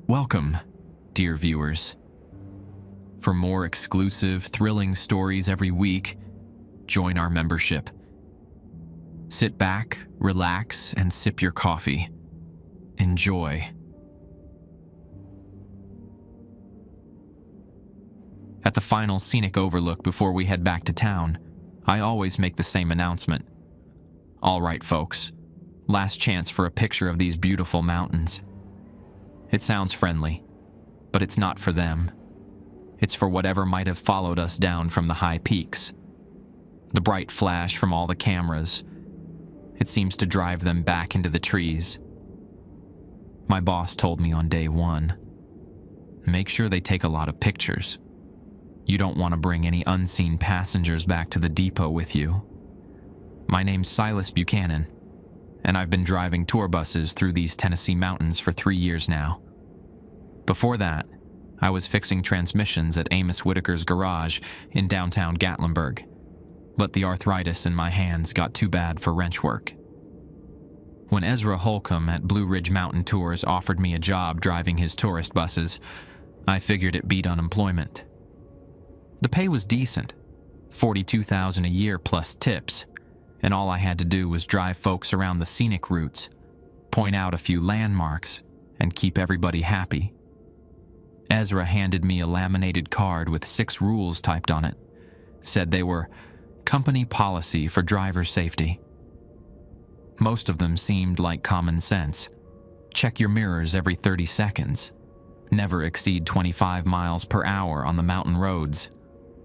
Welcome, dear viewers. For more exclusive, thrilling stories every week, join our membership. Sit back, relax, and sip your coffee. Enjoy. At the final scenic overlook before we head back to town, I always make the same announcement. All right, folks, last chance for a picture of these beautiful mountains. It sounds friendly, but it's not for them. It's for whatever might have followed us down from the high peaks. The bright flash from all the cameras, it seems to drive them back into the trees. My boss told me on day one, make sure they take a lot of pictures. You don't want to bring any unseen passengers back to the depot with you. My name's Silas Buchanan, and I've been driving tour buses through these Tennessee mountains for 3 years now. Before that, I was fixing transmissions at Amos Whitaker's garage in downtown Gatlinburg, but the arthritis in my hands got too bad for wrench work. When Ezra Holcomb at Blue Ridge Mountain Tours offered me a job driving his tourist buses, I figured it beat unemployment. The pay was decent, $42,000 a year plus tips, and all I had to do was drive folks around the scenic routes, point out a few landmarks, and keep everybody happy. Ezra handed me a laminated card with 6 rules typed on it. Said they were company policy for driver safety. Most of them seemed like common sense. Check your mirrors every 30 seconds. Never exceed 25 miles per hour on the mountain roads.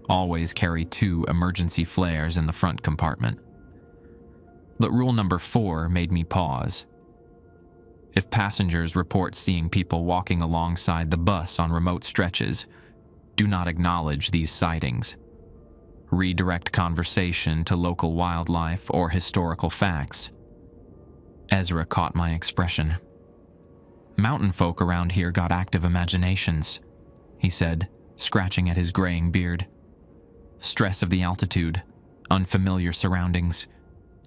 Always carry 2 emergency flares in the front compartment. But rule number 4 made me pause. If passengers report seeing people walking alongside the bus on remote stretches, do not acknowledge these sightings. Redirect conversation to local wildlife or historical facts. Ezra caught my expression. Mountain folk around here got active imaginations, he said, scratching at his graying beard. Stress of the altitude, unfamiliar surroundings.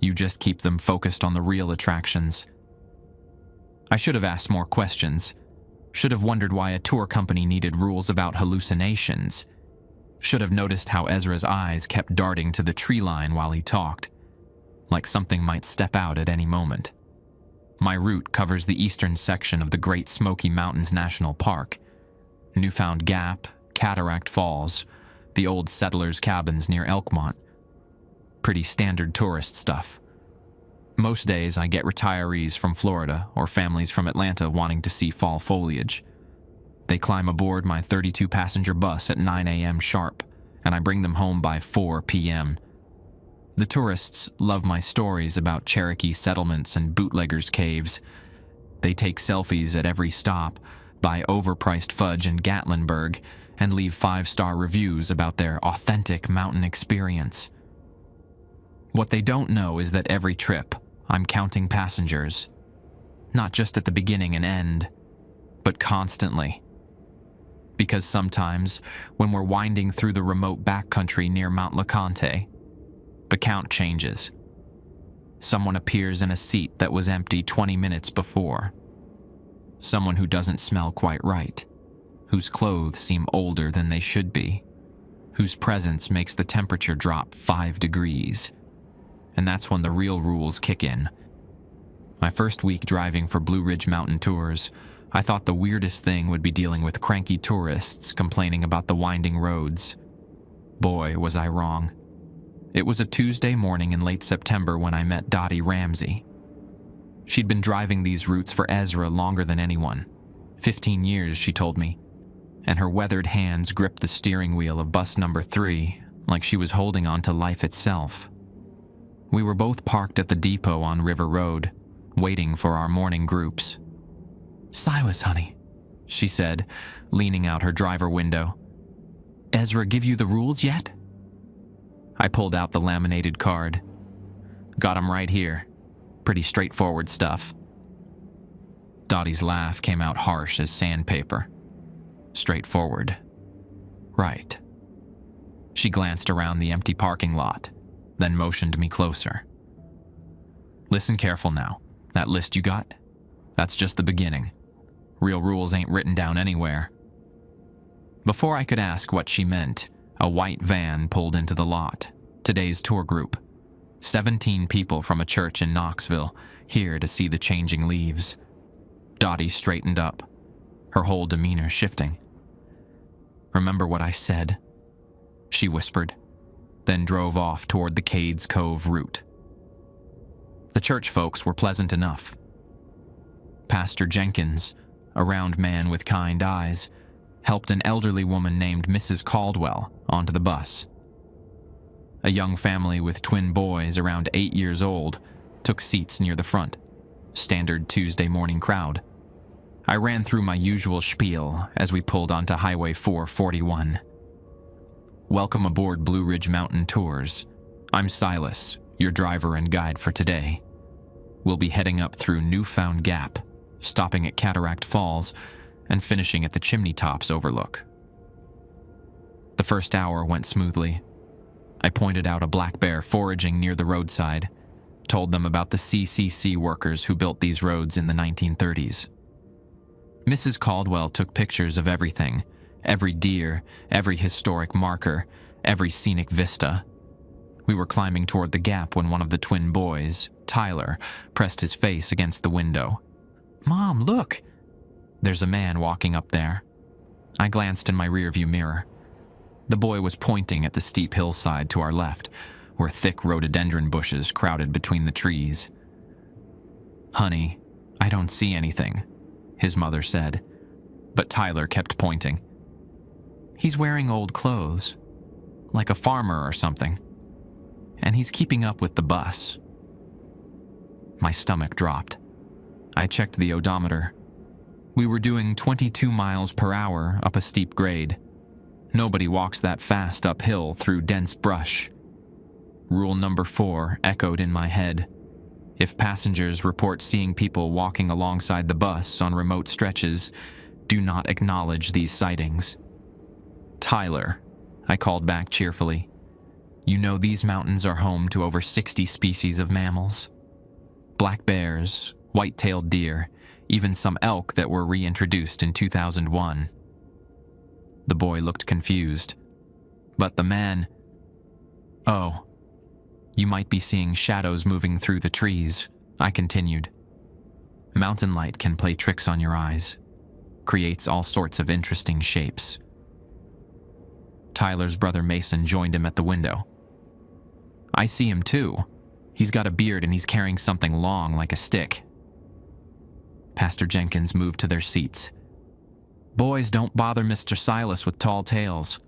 You just keep them focused on the real attractions. I should have asked more questions. Should have wondered why a tour company needed rules about hallucinations. Should have noticed how Ezra's eyes kept darting to the tree line while he talked, like something might step out at any moment. My route covers the eastern section of the Great Smoky Mountains National Park. Newfound Gap, Cataract Falls, the old settlers' cabins near Elkmont. Pretty standard tourist stuff. Most days I get retirees from Florida or families from Atlanta wanting to see fall foliage. They climb aboard my 32-passenger bus at 9 a.m. sharp, and I bring them home by 4 p.m. The tourists love my stories about Cherokee settlements and bootleggers' caves. They take selfies at every stop, buy overpriced fudge in Gatlinburg, and leave 5-star reviews about their authentic mountain experience. What they don't know is that every trip, I'm counting passengers. Not just at the beginning and end, but constantly. Because sometimes, when we're winding through the remote backcountry near Mount LeConte, the count changes. Someone appears in a seat that was empty 20 minutes before. Someone who doesn't smell quite right, whose clothes seem older than they should be, whose presence makes the temperature drop 5 degrees. And that's when the real rules kick in. My first week driving for Blue Ridge Mountain Tours, I thought the weirdest thing would be dealing with cranky tourists complaining about the winding roads. Boy, was I wrong. It was a Tuesday morning in late September when I met Dottie Ramsey. She'd been driving these routes for Ezra longer than anyone. 15 years, she told me, and her weathered hands gripped the steering wheel of bus number 3 like she was holding on to life itself. We were both parked at the depot on River Road, waiting for our morning groups. "Silas, honey," she said, leaning out her driver window. "Ezra give you the rules yet?" I pulled out the laminated card. "Got 'em right here. Pretty straightforward stuff." Dottie's laugh came out harsh as sandpaper. Straightforward. Right. She glanced around the empty parking lot, then motioned me closer. "Listen careful now. That list you got? That's just the beginning. Real rules ain't written down anywhere. Before I could ask what she meant, a white van pulled into the lot. Today's tour group. 17 people from a church in Knoxville, here to see the changing leaves. Dottie straightened up, her whole demeanor shifting. "Remember what I said?" she whispered, then drove off toward the Cades Cove route. The church folks were pleasant enough. Pastor Jenkins, a round man with kind eyes, helped an elderly woman named Mrs. Caldwell onto the bus. A young family with twin boys around 8 years old took seats near the front, standard Tuesday morning crowd. I ran through my usual spiel as we pulled onto Highway 441. "Welcome aboard Blue Ridge Mountain Tours. I'm Silas, your driver and guide for today. We'll be heading up through Newfound Gap, stopping at Cataract Falls, and finishing at the Chimney Tops overlook." The first hour went smoothly. I pointed out a black bear foraging near the roadside, told them about the CCC workers who built these roads in the 1930s. Mrs. Caldwell took pictures of everything, every deer, every historic marker, every scenic vista. We were climbing toward the gap when one of the twin boys, Tyler, pressed his face against the window. "Mom, look! There's a man walking up there." I glanced in my rearview mirror. The boy was pointing at the steep hillside to our left, where thick rhododendron bushes crowded between the trees. "Honey, I don't see anything," his mother said, but Tyler kept pointing. "He's wearing old clothes, like a farmer or something, and he's keeping up with the bus." My stomach dropped. I checked the odometer. We were doing 22 miles per hour up a steep grade. Nobody walks that fast uphill through dense brush. Rule number 4 echoed in my head. If passengers report seeing people walking alongside the bus on remote stretches, do not acknowledge these sightings. "Tyler," I called back cheerfully, "you know these mountains are home to over 60 species of mammals. Black bears, white-tailed deer, even some elk that were reintroduced in 2001. The boy looked confused. But the man... "Oh, you might be seeing shadows moving through the trees," I continued. "Mountain light can play tricks on your eyes, creates all sorts of interesting shapes." Tyler's brother Mason joined him at the window. "I see him too. He's got a beard and he's carrying something long like a stick." Pastor Jenkins moved to their seats. "Boys, don't bother Mr. Silas with tall tales."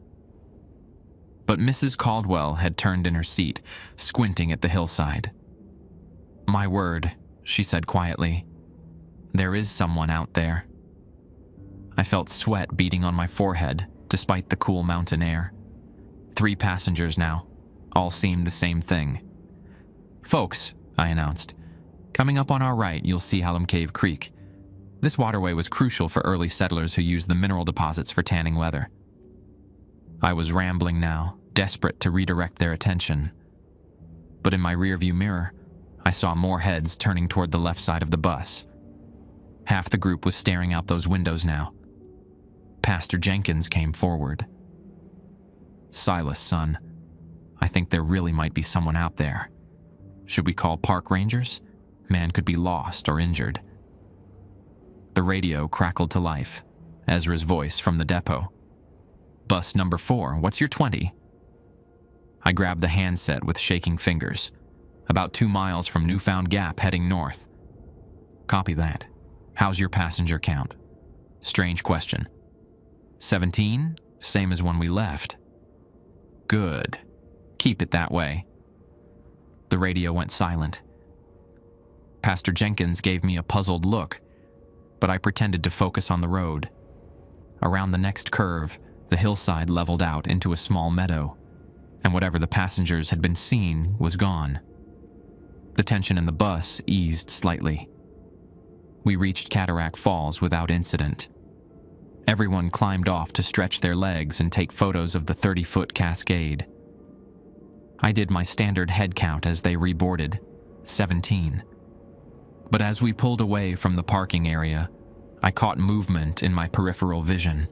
But Mrs. Caldwell had turned in her seat, squinting at the hillside. "My word," she said quietly, "there is someone out there." I felt sweat beading on my forehead, despite the cool mountain air. 3 passengers now, all seemed the same thing. "Folks," I announced, "coming up on our right, you'll see Hallam Cave Creek. This waterway was crucial for early settlers who used the mineral deposits for tanning leather." I was rambling now, desperate to redirect their attention. But in my rearview mirror, I saw more heads turning toward the left side of the bus. Half the group was staring out those windows now. Pastor Jenkins came forward. "Silas, son, I think there really might be someone out there. Should we call park rangers? Man could be lost or injured." The radio crackled to life, Ezra's voice from the depot. "Bus number 4, what's your 20? I grabbed the handset with shaking fingers. "About 2 miles from Newfound Gap heading north." "Copy that. How's your passenger count?" Strange question. 17, same as when we left." "Good. Keep it that way." The radio went silent. Pastor Jenkins gave me a puzzled look, but I pretended to focus on the road. Around the next curve, the hillside leveled out into a small meadow, and whatever the passengers had been seeing was gone. The tension in the bus eased slightly. We reached Cataract Falls without incident. Everyone climbed off to stretch their legs and take photos of the 30-foot cascade. I did my standard head count as they reboarded, 17. But as we pulled away from the parking area, I caught movement in my peripheral vision.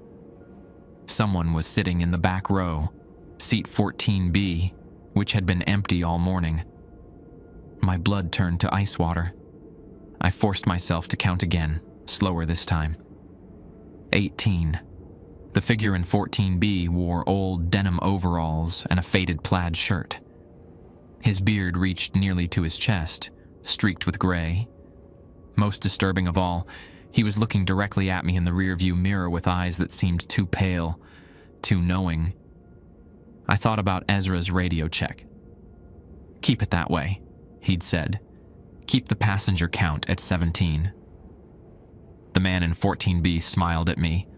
Someone was sitting in the back row, seat 14B, which had been empty all morning. My blood turned to ice water. I forced myself to count again, slower this time. 18. The figure in 14B wore old denim overalls and a faded plaid shirt. His beard reached nearly to his chest, streaked with gray. Most disturbing of all, he was looking directly at me in the rearview mirror with eyes that seemed too pale, too knowing. I thought about Ezra's radio check. "Keep it that way," he'd said. "Keep the passenger count at 17. The man in 14B smiled at me,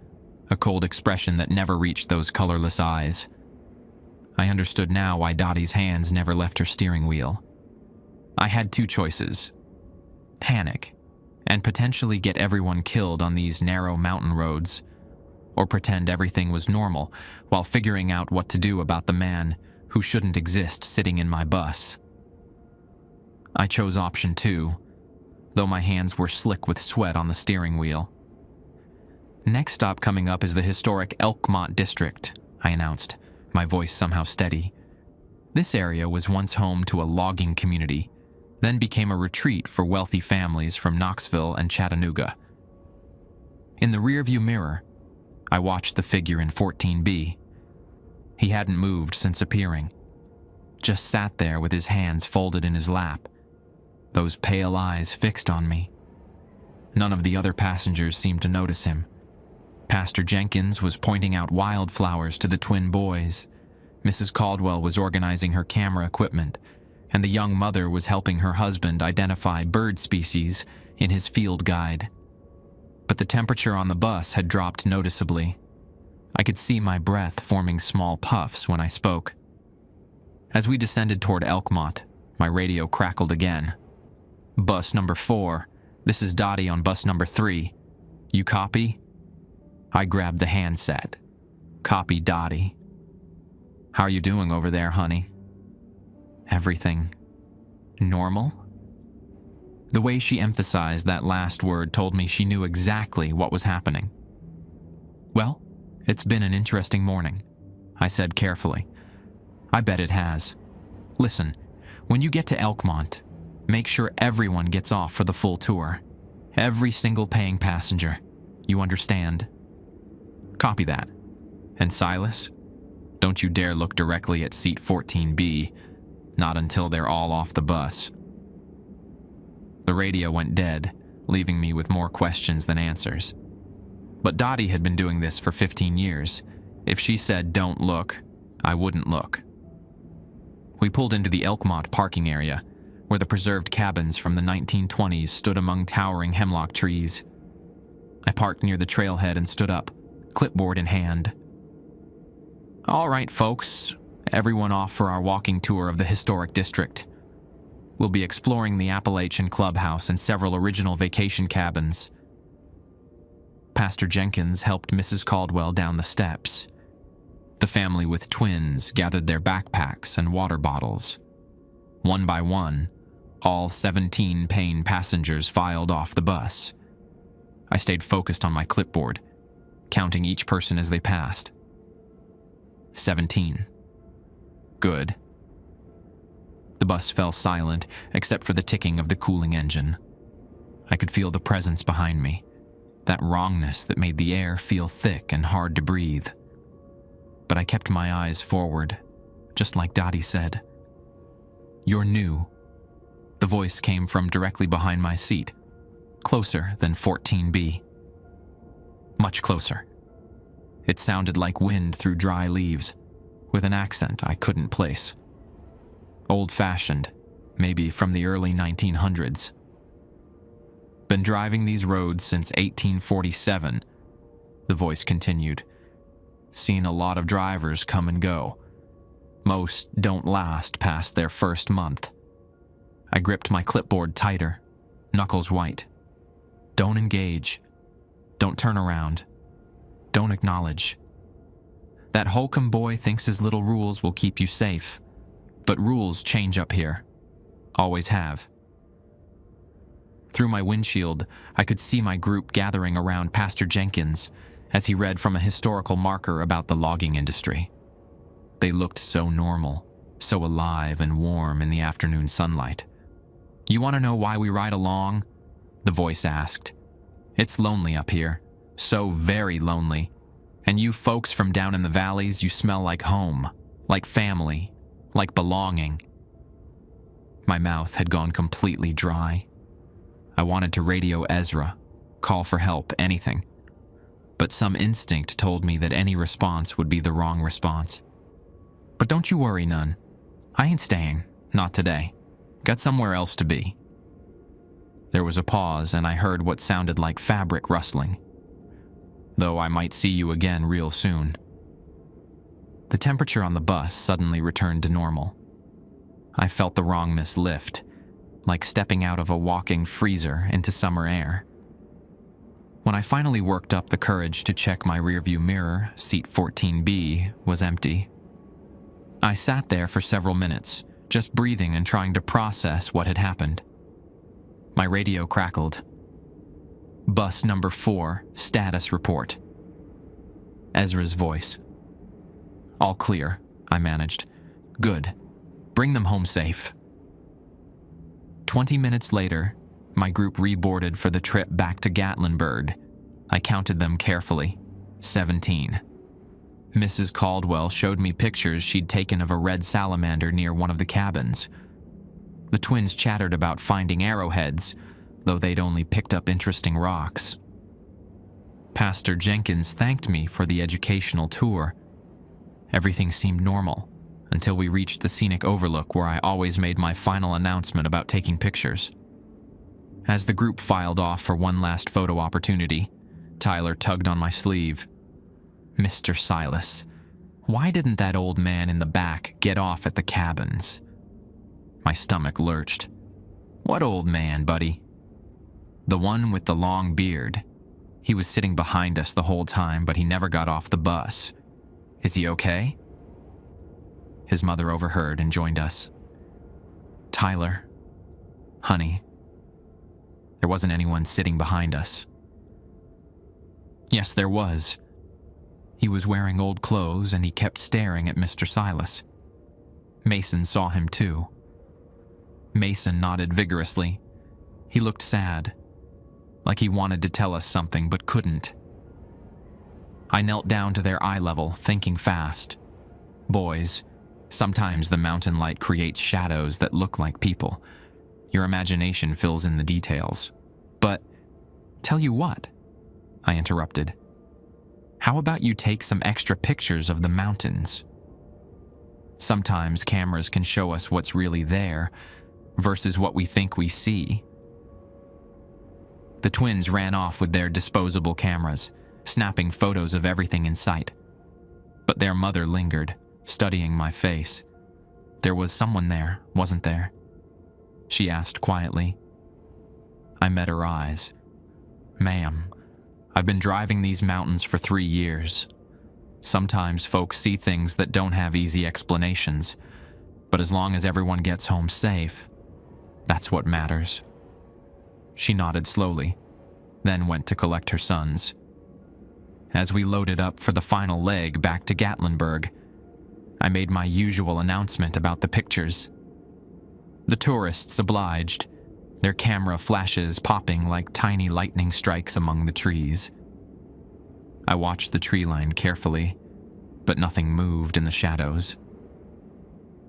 a cold expression that never reached those colorless eyes. I understood now why Dottie's hands never left her steering wheel. I had two choices: panic and potentially get everyone killed on these narrow mountain roads, or pretend everything was normal while figuring out what to do about the man who shouldn't exist sitting in my bus. I chose option 2, though my hands were slick with sweat on the steering wheel. "Next stop coming up is the historic Elkmont District," I announced, my voice somehow steady. This area was once home to a logging community, then became a retreat for wealthy families from Knoxville and Chattanooga. In the rearview mirror, I watched the figure in 14B. He hadn't moved since appearing, just sat there with his hands folded in his lap, those pale eyes fixed on me. None of the other passengers seemed to notice him. Pastor Jenkins was pointing out wildflowers to the twin boys. Mrs. Caldwell was organizing her camera equipment, and the young mother was helping her husband identify bird species in his field guide. But the temperature on the bus had dropped noticeably. I could see my breath forming small puffs when I spoke. As we descended toward Elkmont, my radio crackled again. "Bus number 4. This is Dottie on bus number 3. You copy?" I grabbed the handset. "Copy, Dottie." "How are you doing over there, honey?" "Everything normal?" The way she emphasized that last word told me she knew exactly what was happening. "Well, it's been an interesting morning," I said carefully. "I bet it has. Listen, when you get to Elkmont, make sure everyone gets off for the full tour. Every single paying passenger. You understand?" "Copy that. And Silas, don't you dare look directly at seat 14B, not until they're all off the bus." The radio went dead, leaving me with more questions than answers. But Dottie had been doing this for 15 years. If she said don't look, I wouldn't look. We pulled into the Elkmont parking area, where the preserved cabins from the 1920s stood among towering hemlock trees. I parked near the trailhead and stood up, clipboard in hand. "All right, folks, everyone off for our walking tour of the historic district. We'll be exploring the Appalachian clubhouse and several original vacation cabins." Pastor Jenkins helped Mrs. Caldwell down the steps. The family with twins gathered their backpacks and water bottles. One by one, all 17 paying passengers filed off the bus. I stayed focused on my clipboard, counting each person as they passed. 17. Good. The bus fell silent, except for the ticking of the cooling engine. I could feel the presence behind me, that wrongness that made the air feel thick and hard to breathe. But I kept my eyes forward, just like Dottie said. "You're new." The voice came from directly behind my seat, closer than 14B. Much closer. It sounded like wind through dry leaves, with an accent I couldn't place. Old-fashioned, maybe from the early 1900s. "Been driving these roads since 1847, the voice continued. "Seen a lot of drivers come and go. Most don't last past their first month." I gripped my clipboard tighter, knuckles white. "Don't engage. Don't turn around. Don't acknowledge. That Holcomb boy thinks his little rules will keep you safe. But rules change up here. Always have." Through my windshield, I could see my group gathering around Pastor Jenkins as he read from a historical marker about the logging industry. They looked so normal, so alive and warm in the afternoon sunlight. "You want to know why we ride along?" the voice asked. "It's lonely up here, so very lonely. And you folks from down in the valleys, you smell like home, like family, like belonging." My mouth had gone completely dry. I wanted to radio Ezra, call for help, anything. But some instinct told me that any response would be the wrong response. "But don't you worry none. I ain't staying, not today. Got somewhere else to be." There was a pause, and I heard what sounded like fabric rustling. "Though I might see you again real soon." The temperature on the bus suddenly returned to normal. I felt the wrongness lift, like stepping out of a walking freezer into summer air. When I finally worked up the courage to check my rearview mirror, seat 14B was empty. I sat there for several minutes, just breathing and trying to process what had happened. My radio crackled. "Bus number 4, status report." Ezra's voice. "All clear," I managed. "Good. Bring them home safe." 20 minutes later, my group reboarded for the trip back to Gatlinburg. I counted them carefully. 17. Mrs. Caldwell showed me pictures she'd taken of a red salamander near one of the cabins. The twins chattered about finding arrowheads, though they'd only picked up interesting rocks. Pastor Jenkins thanked me for the educational tour. Everything seemed normal until we reached the scenic overlook where I always made my final announcement about taking pictures. As the group filed off for one last photo opportunity, Tyler tugged on my sleeve. "Mr. Silas, why didn't that old man in the back get off at the cabins?" My stomach lurched. "What old man, buddy?" "The one with the long beard. He was sitting behind us the whole time, but he never got off the bus. Is he okay?" His mother overheard and joined us. "Tyler, honey, there wasn't anyone sitting behind us." "Yes, there was. He was wearing old clothes and he kept staring at Mr. Silas. Mason saw him too." Mason nodded vigorously. He looked sad, like he wanted to tell us something but couldn't. I knelt down to their eye level, thinking fast. "Boys, sometimes the mountain light creates shadows that look like people. Your imagination fills in the details. But, tell you what," I interrupted. "How about you take some extra pictures of the mountains? Sometimes cameras can show us what's really there versus what we think we see." The twins ran off with their disposable cameras, snapping photos of everything in sight. But their mother lingered, studying my face. "There was someone there, wasn't there?" she asked quietly. I met her eyes. "Ma'am, I've been driving these mountains for 3 years. Sometimes folks see things that don't have easy explanations, but as long as everyone gets home safe, that's what matters." She nodded slowly, then went to collect her sons. As we loaded up for the final leg back to Gatlinburg, I made my usual announcement about the pictures. The tourists obliged, their camera flashes popping like tiny lightning strikes among the trees. I watched the tree line carefully, but nothing moved in the shadows.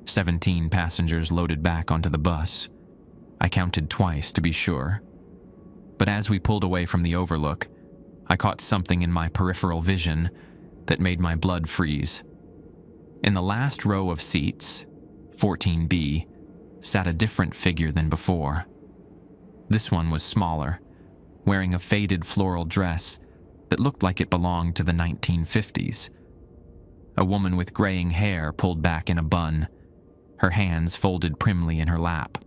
17 passengers loaded back onto the bus. I counted twice to be sure. But as we pulled away from the overlook, I caught something in my peripheral vision that made my blood freeze. In the last row of seats, 14B, sat a different figure than before. This one was smaller, wearing a faded floral dress that looked like it belonged to the 1950s. A woman with graying hair pulled back in a bun, her hands folded primly in her lap.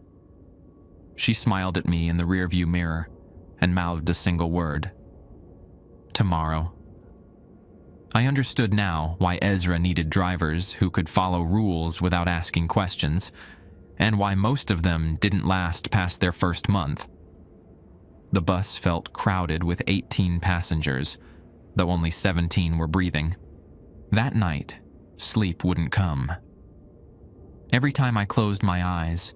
She smiled at me in the rearview mirror and mouthed a single word. "Tomorrow." I understood now why Ezra needed drivers who could follow rules without asking questions, and why most of them didn't last past their first month. The bus felt crowded with 18 passengers, though only 17 were breathing. That night, sleep wouldn't come. Every time I closed my eyes,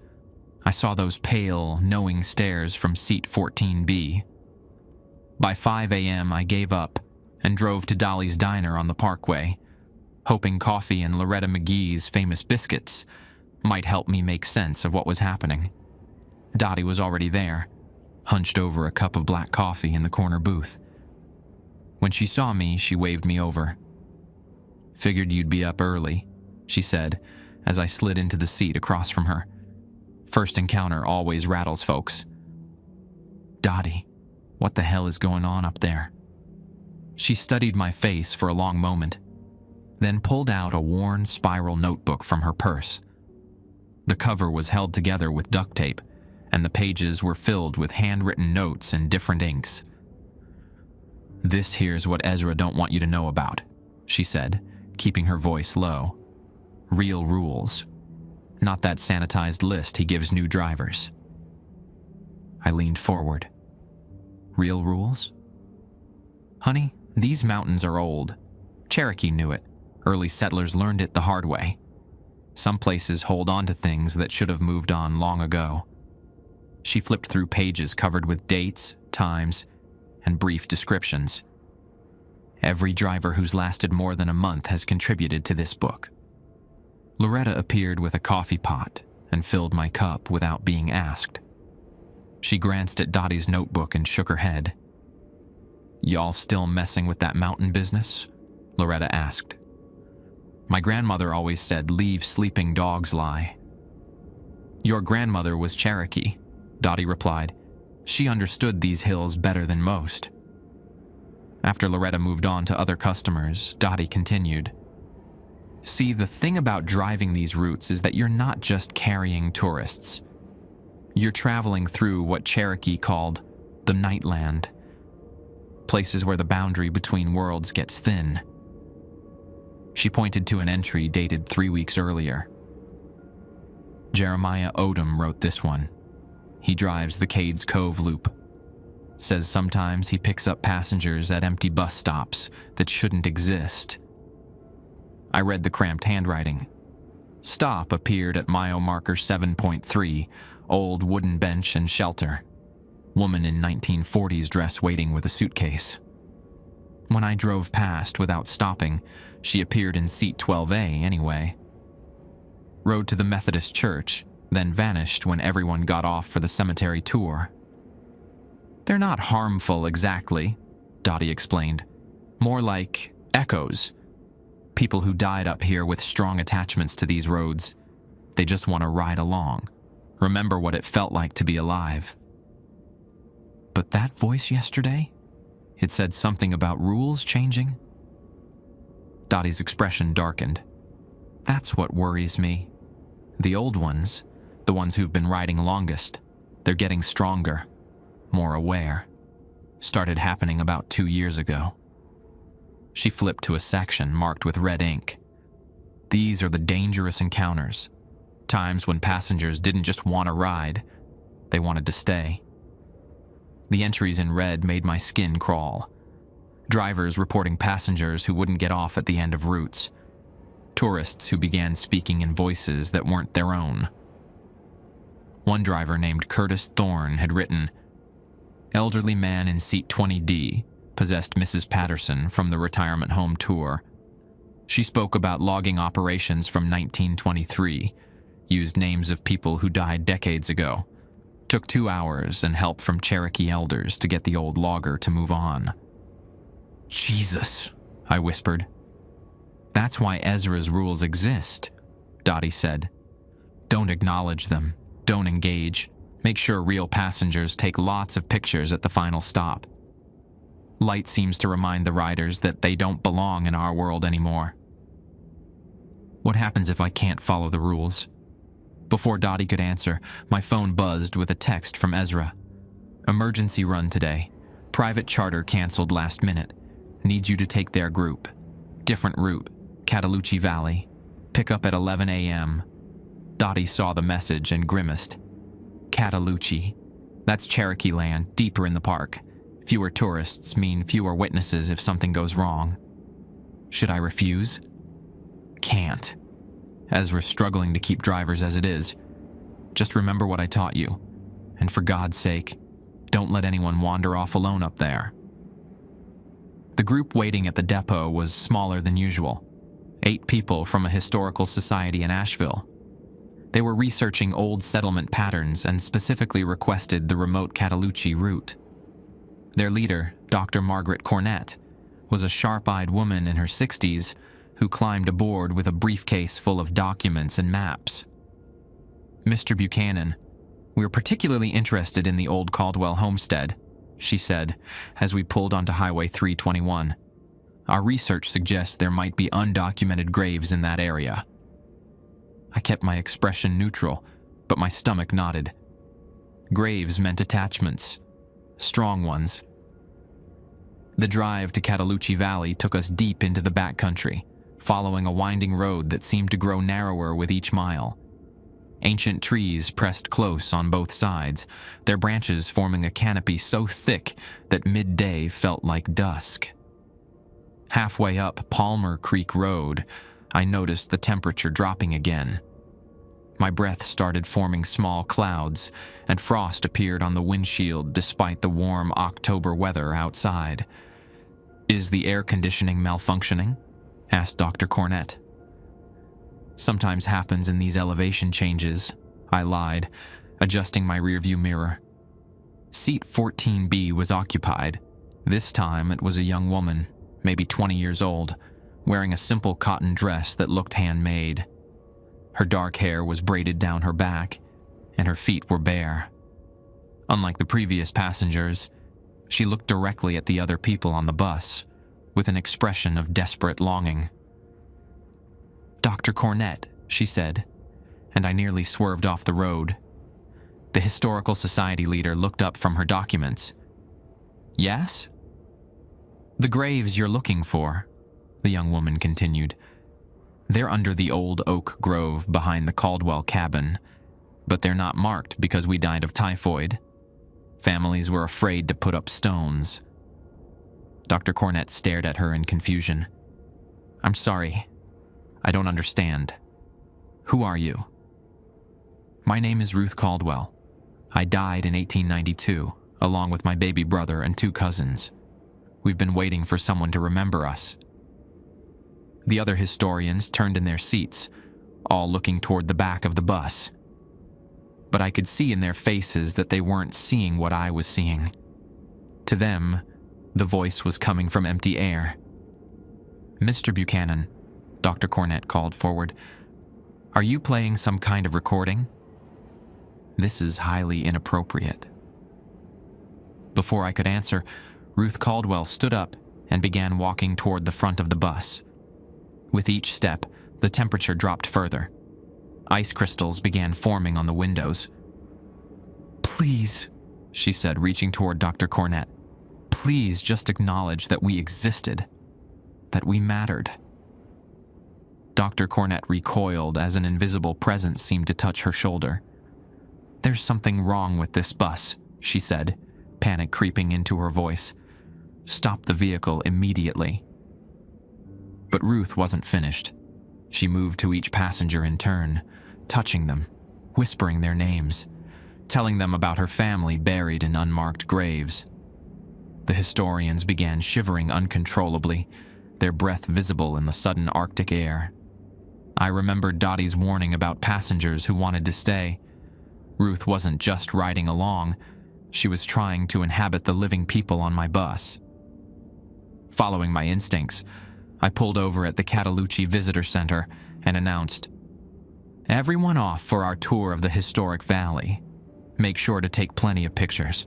I saw those pale, knowing stares from seat 14B. By 5 a.m., I gave up and drove to Dolly's Diner on the Parkway, hoping coffee and Loretta McGee's famous biscuits might help me make sense of what was happening. Dottie was already there, hunched over a cup of black coffee in the corner booth. When she saw me, she waved me over. "Figured you'd be up early," she said, as I slid into the seat across from her. First encounter always rattles folks. "Dottie, what the hell is going on up there?" She studied my face for a long moment, then pulled out a worn spiral notebook from her purse. The cover was held together with duct tape, and the pages were filled with handwritten notes in different inks. "This here's what Ezra don't want you to know about," she said, keeping her voice low. "Real rules. Not that sanitized list he gives new drivers." I leaned forward. "Real rules?" "Honey, these mountains are old. Cherokee knew it. Early settlers learned it the hard way. Some places hold on to things that should have moved on long ago." She flipped through pages covered with dates, times, and brief descriptions. "Every driver who's lasted more than a month has contributed to this book." Loretta appeared with a coffee pot and filled my cup without being asked. She glanced at Dottie's notebook and shook her head. "Y'all still messing with that mountain business?" Loretta asked. "My grandmother always said, 'Leave sleeping dogs lie.'" "Your grandmother was Cherokee," Dottie replied. "She understood these hills better than most." After Loretta moved on to other customers, Dottie continued. "See, the thing about driving these routes is that you're not just carrying tourists. You're traveling through what Cherokee called the Nightland, places where the boundary between worlds gets thin." She pointed to an entry dated 3 weeks earlier. "Jeremiah Odom wrote this one. He drives the Cades Cove Loop. Says sometimes he picks up passengers at empty bus stops that shouldn't exist." I read the cramped handwriting. Stop appeared at mile marker 7.3, old wooden bench and shelter. Woman in 1940s dress waiting with a suitcase. When I drove past without stopping, she appeared in seat 12A anyway. Rode to the Methodist church, then vanished when everyone got off for the cemetery tour. "They're not harmful exactly," Dottie explained. "More like echoes. People who died up here with strong attachments to these roads. They just want to ride along, remember what it felt like to be alive." "But that voice yesterday? It said something about rules changing?" Dottie's expression darkened. "That's what worries me. The old ones, the ones who've been riding longest, they're getting stronger, more aware. Started happening about 2 years ago." She flipped to a section marked with red ink. "These are the dangerous encounters. Times when passengers didn't just want to ride, they wanted to stay." The entries in red made my skin crawl. Drivers reporting passengers who wouldn't get off at the end of routes. Tourists who began speaking in voices that weren't their own. One driver named Curtis Thorne had written, "Elderly man in seat 20D possessed Mrs. Patterson from the retirement home tour. She spoke about logging operations from 1923, used names of people who died decades ago. Took 2 hours and help from Cherokee elders to get the old logger to move on." "Jesus," I whispered. "That's why Ezra's rules exist," Dottie said. "Don't acknowledge them. Don't engage. Make sure real passengers take lots of pictures at the final stop. Light seems to remind the riders that they don't belong in our world anymore." "What happens if I can't follow the rules?" Before Dottie could answer, my phone buzzed with a text from Ezra. "Emergency run today. Private charter canceled last minute. Needs you to take their group. Different route, Cataloochee Valley. Pick up at 11 a.m. Dottie saw the message and grimaced. "Cataloochee. That's Cherokee land, deeper in the park. Fewer tourists mean fewer witnesses if something goes wrong. Should I refuse? Can't. As we're struggling to keep drivers as it is, just remember what I taught you. And for God's sake, don't let anyone wander off alone up there. The group waiting at the depot was smaller than usual. 8 people from a historical society in Asheville. They were researching old settlement patterns and specifically requested the remote Cataloochee route. Their leader, Dr. Margaret Cornett, was a sharp-eyed woman in her 60s who climbed aboard with a briefcase full of documents and maps. Mr. Buchanan, we're particularly interested in the old Caldwell homestead, she said, as we pulled onto Highway 321. Our research suggests there might be undocumented graves in that area. I kept my expression neutral, but my stomach nodded. Graves meant attachments, strong ones. The drive to Cataloochee Valley took us deep into the backcountry, following a winding road that seemed to grow narrower with each mile. Ancient trees pressed close on both sides, their branches forming a canopy so thick that midday felt like dusk. Halfway up Palmer Creek Road, I noticed the temperature dropping again. My breath started forming small clouds, and frost appeared on the windshield despite the warm October weather outside. Is the air conditioning malfunctioning? Asked Dr. Cornett. Sometimes happens in these elevation changes, I lied, adjusting my rearview mirror. Seat 14B was occupied. This time it was a young woman, maybe 20 years old, wearing a simple cotton dress that looked handmade. Her dark hair was braided down her back, and her feet were bare. Unlike the previous passengers, she looked directly at the other people on the bus, with an expression of desperate longing. Dr. Cornett, she said, and I nearly swerved off the road. The Historical Society leader looked up from her documents. Yes? The graves you're looking for, the young woman continued. They're under the old oak grove behind the Caldwell cabin, but they're not marked because we died of typhoid. Families were afraid to put up stones. Dr. Cornett stared at her in confusion. I'm sorry. I don't understand. Who are you? My name is Ruth Caldwell. I died in 1892, along with my baby brother and 2 cousins. We've been waiting for someone to remember us. The other historians turned in their seats, all looking toward the back of the bus. But I could see in their faces that they weren't seeing what I was seeing. To them, the voice was coming from empty air. Mr. Buchanan, Dr. Cornett called forward, are you playing some kind of recording? This is highly inappropriate. Before I could answer, Ruth Caldwell stood up and began walking toward the front of the bus. With each step, the temperature dropped further. Ice crystals began forming on the windows. Please, she said, reaching toward Dr. Cornett. Please just acknowledge that we existed, that we mattered. Dr. Cornett recoiled as an invisible presence seemed to touch her shoulder. There's something wrong with this bus, she said, panic creeping into her voice. Stop the vehicle immediately. But Ruth wasn't finished. She moved to each passenger in turn, touching them, whispering their names, telling them about her family buried in unmarked graves. The historians began shivering uncontrollably, their breath visible in the sudden Arctic air. I remembered Dottie's warning about passengers who wanted to stay. Ruth wasn't just riding along, she was trying to inhabit the living people on my bus. Following my instincts, I pulled over at the Cataloochee Visitor Center and announced, "Everyone off for our tour of the historic valley. Make sure to take plenty of pictures."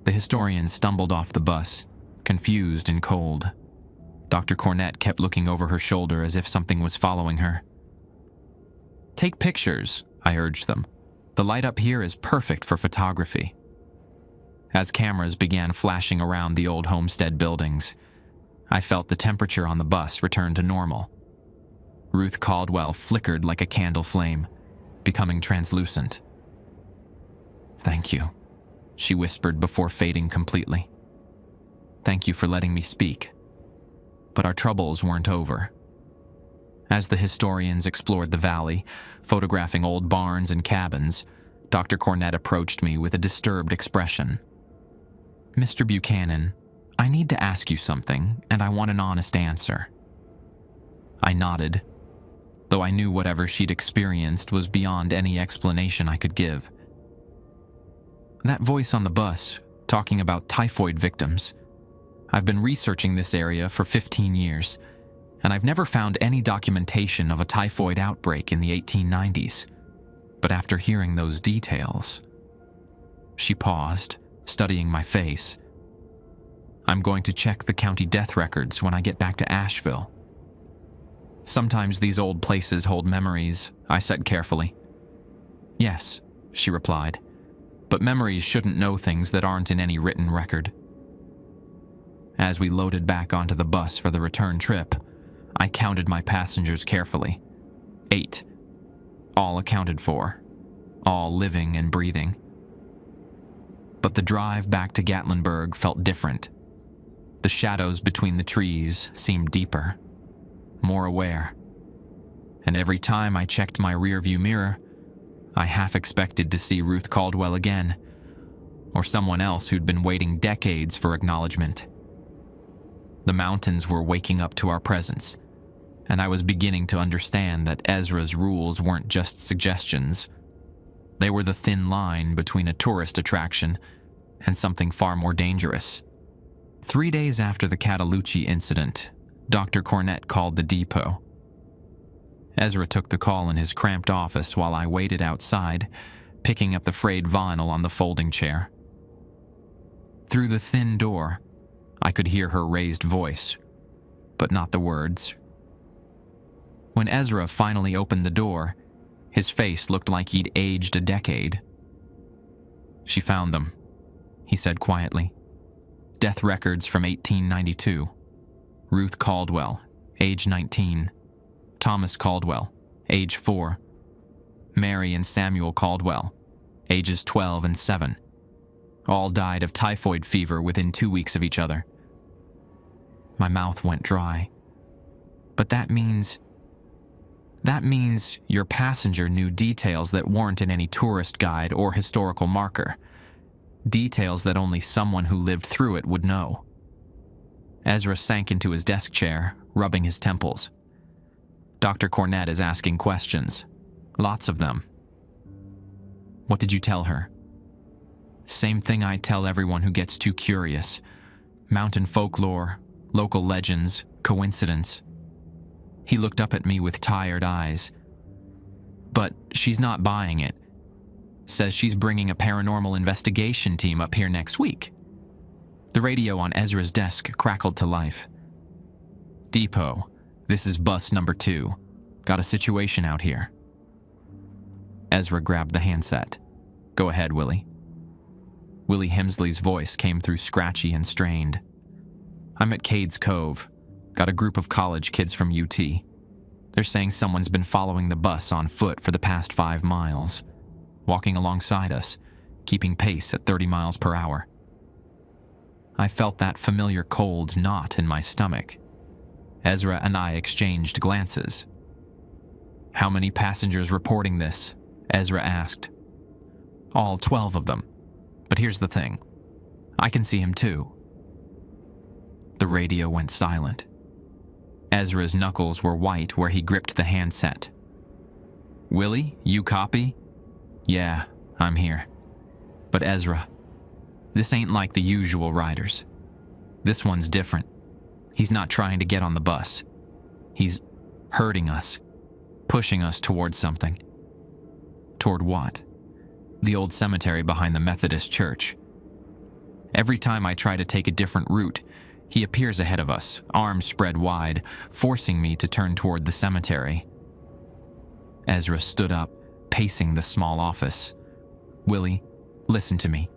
The historian stumbled off the bus, confused and cold. Dr. Cornett kept looking over her shoulder as if something was following her. Take pictures, I urged them. The light up here is perfect for photography. As cameras began flashing around the old homestead buildings, I felt the temperature on the bus return to normal. Ruth Caldwell flickered like a candle flame, becoming translucent. "Thank you," she whispered before fading completely. "Thank you for letting me speak." But our troubles weren't over. As the historians explored the valley, photographing old barns and cabins, Dr. Cornett approached me with a disturbed expression. "Mr. Buchanan, I need to ask you something, and I want an honest answer." I nodded, though I knew whatever she'd experienced was beyond any explanation I could give. "That voice on the bus, talking about typhoid victims. I've been researching this area for 15 years, and I've never found any documentation of a typhoid outbreak in the 1890s. But after hearing those details..." She paused, studying my face. "I'm going to check the county death records when I get back to Asheville." "Sometimes these old places hold memories," I said carefully. "Yes," she replied, "but memories shouldn't know things that aren't in any written record." As we loaded back onto the bus for the return trip, I counted my passengers carefully. 8. All accounted for. All living and breathing. But the drive back to Gatlinburg felt different. The shadows between the trees seemed deeper, more aware. And every time I checked my rearview mirror, I half expected to see Ruth Caldwell again, or someone else who'd been waiting decades for acknowledgement. The mountains were waking up to our presence, and I was beginning to understand that Ezra's rules weren't just suggestions. They were the thin line between a tourist attraction and something far more dangerous. 3 days after the Catalucci incident, Dr. Cornett called the depot. Ezra took the call in his cramped office while I waited outside, picking up the frayed vinyl on the folding chair. Through the thin door, I could hear her raised voice, but not the words. When Ezra finally opened the door, his face looked like he'd aged a decade. "She found them," he said quietly. "Death records from 1892. Ruth Caldwell, age 19. Thomas Caldwell, age 4. Mary and Samuel Caldwell, ages 12 and 7. All died of typhoid fever within 2 weeks of each other." My mouth went dry. "But that means your passenger knew details that weren't in any tourist guide or historical marker. Details that only someone who lived through it would know." Ezra sank into his desk chair, rubbing his temples. "Dr. Cornett is asking questions. Lots of them." "What did you tell her?" "Same thing I tell everyone who gets too curious. Mountain folklore, local legends, coincidence." He looked up at me with tired eyes. "But she's not buying it. Says she's bringing a paranormal investigation team up here next week." The radio on Ezra's desk crackled to life. "Depot, this is bus number 2. Got a situation out here." Ezra grabbed the handset. "Go ahead, Willie." Willie Hemsley's voice came through scratchy and strained. "I'm at Cades Cove. Got a group of college kids from UT. They're saying someone's been following the bus on foot for the past 5 miles, walking alongside us, keeping pace at 30 miles per hour." I felt that familiar cold knot in my stomach. Ezra and I exchanged glances. "How many passengers reporting this?" Ezra asked. "All 12 of them. But here's the thing. I can see him too." The radio went silent. Ezra's knuckles were white where he gripped the handset. "Willie, you copy?" "Yeah, I'm here." "But Ezra, this ain't like the usual riders. This one's different. He's not trying to get on the bus. He's hurting us, pushing us towards something." "Toward what?" "The old cemetery behind the Methodist church. Every time I try to take a different route, he appears ahead of us, arms spread wide, forcing me to turn toward the cemetery." Ezra stood up, pacing the small office. "Willie, listen to me.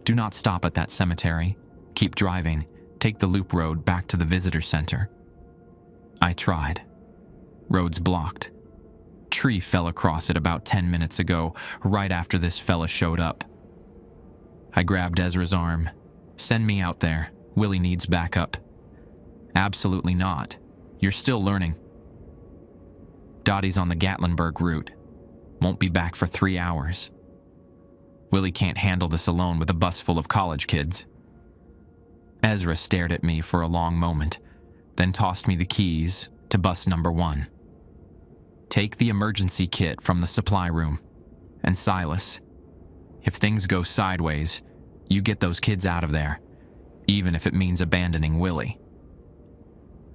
Do not stop at that cemetery. Keep driving. Take the loop road back to the visitor center." I tried. Road's blocked. Tree fell across it about 10 minutes ago, right after this fella showed up. I grabbed Ezra's arm. "Send me out there. Willie needs backup." "Absolutely not. You're still learning." "Dottie's on the Gatlinburg route. Won't be back for 3 hours. Willie can't handle this alone with a bus full of college kids." Ezra stared at me for a long moment, then tossed me the keys to bus number 1. "Take the emergency kit from the supply room. And Silas, if things go sideways, you get those kids out of there, even if it means abandoning Willie."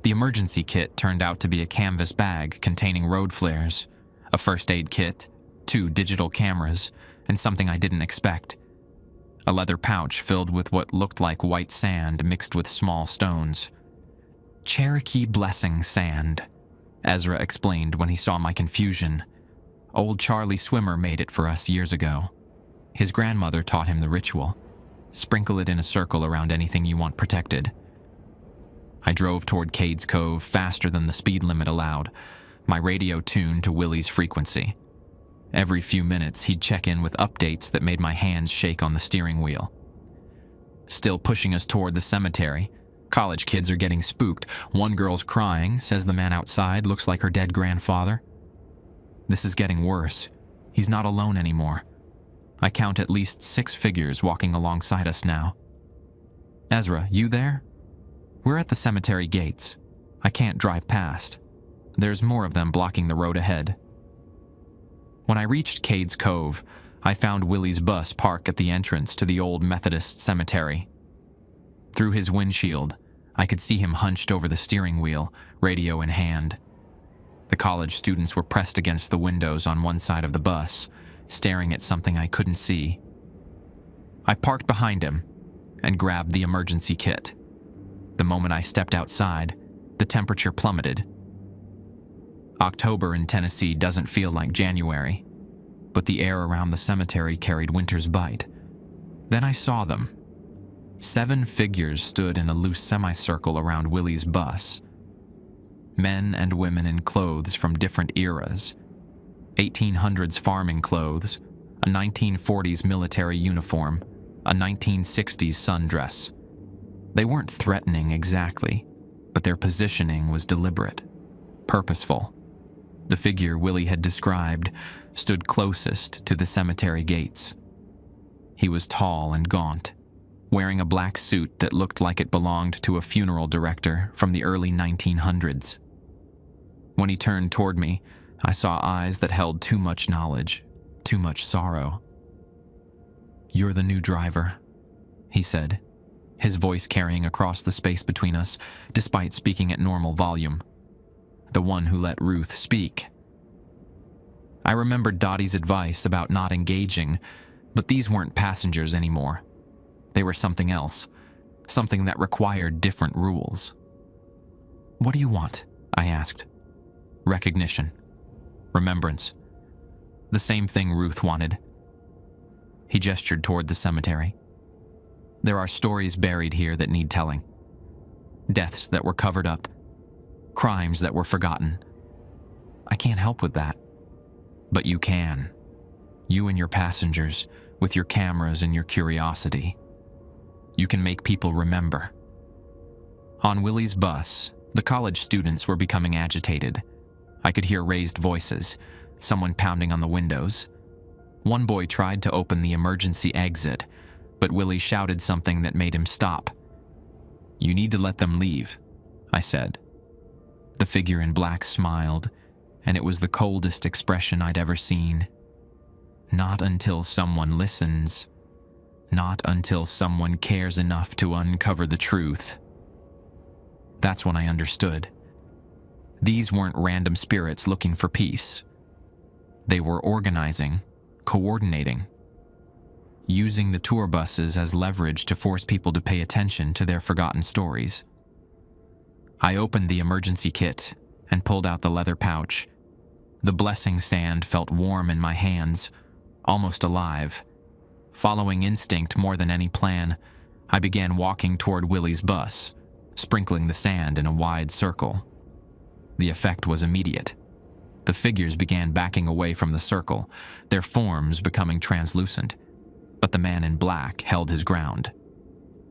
The emergency kit turned out to be a canvas bag containing road flares, a first aid kit, 2 digital cameras, and something I didn't expect: a leather pouch filled with what looked like white sand mixed with small stones. "Cherokee blessing sand," Ezra explained when he saw my confusion. "Old Charlie Swimmer made it for us years ago. His grandmother taught him the ritual. Sprinkle it in a circle around anything you want protected." I drove toward Cades Cove faster than the speed limit allowed, my radio tuned to Willie's frequency. Every few minutes, he'd check in with updates that made my hands shake on the steering wheel. Still pushing us toward the cemetery. College kids are getting spooked. One girl's crying, says the man outside looks like her dead grandfather. This is getting worse. He's not alone anymore. I count at least 6 figures walking alongside us now. "Ezra, you there?" "We're at the cemetery gates. I can't drive past. There's more of them blocking the road ahead." When I reached Cades Cove, I found Willie's bus parked at the entrance to the old Methodist cemetery. Through his windshield, I could see him hunched over the steering wheel, radio in hand. The college students were pressed against the windows on one side of the bus, staring at something I couldn't see. I parked behind him and grabbed the emergency kit. The moment I stepped outside, the temperature plummeted. October in Tennessee doesn't feel like January, but the air around the cemetery carried winter's bite. Then I saw them. 7 figures stood in a loose semicircle around Willie's bus. Men and women in clothes from different eras: 1800s farming clothes, a 1940s military uniform, a 1960s sundress. They weren't threatening exactly, but their positioning was deliberate, purposeful. The figure Willie had described stood closest to the cemetery gates. He was tall and gaunt, wearing a black suit that looked like it belonged to a funeral director from the early 1900s. When he turned toward me, I saw eyes that held too much knowledge, too much sorrow. "You're the new driver," he said, his voice carrying across the space between us, despite speaking at normal volume. "The one who let Ruth speak." I remembered Dottie's advice about not engaging, but these weren't passengers anymore. They were something else, something that required different rules. "What do you want?" I asked. "Recognition. Remembrance. The same thing Ruth wanted." He gestured toward the cemetery. "There are stories buried here that need telling. Deaths that were covered up. Crimes that were forgotten. I can't help with that. But you can. You and your passengers, with your cameras and your curiosity. You can make people remember." On Willie's bus, the college students were becoming agitated. I could hear raised voices, someone pounding on the windows. One boy tried to open the emergency exit, but Willie shouted something that made him stop. "You need to let them leave," I said. The figure in black smiled, and it was the coldest expression I'd ever seen. "Not until someone listens. Not until someone cares enough to uncover the truth." That's when I understood. These weren't random spirits looking for peace. They were organizing, coordinating, using the tour buses as leverage to force people to pay attention to their forgotten stories. I opened the emergency kit and pulled out the leather pouch. The blessing sand felt warm in my hands, almost alive. Following instinct more than any plan, I began walking toward Willie's bus, sprinkling the sand in a wide circle. The effect was immediate. The figures began backing away from the circle, their forms becoming translucent, but the man in black held his ground.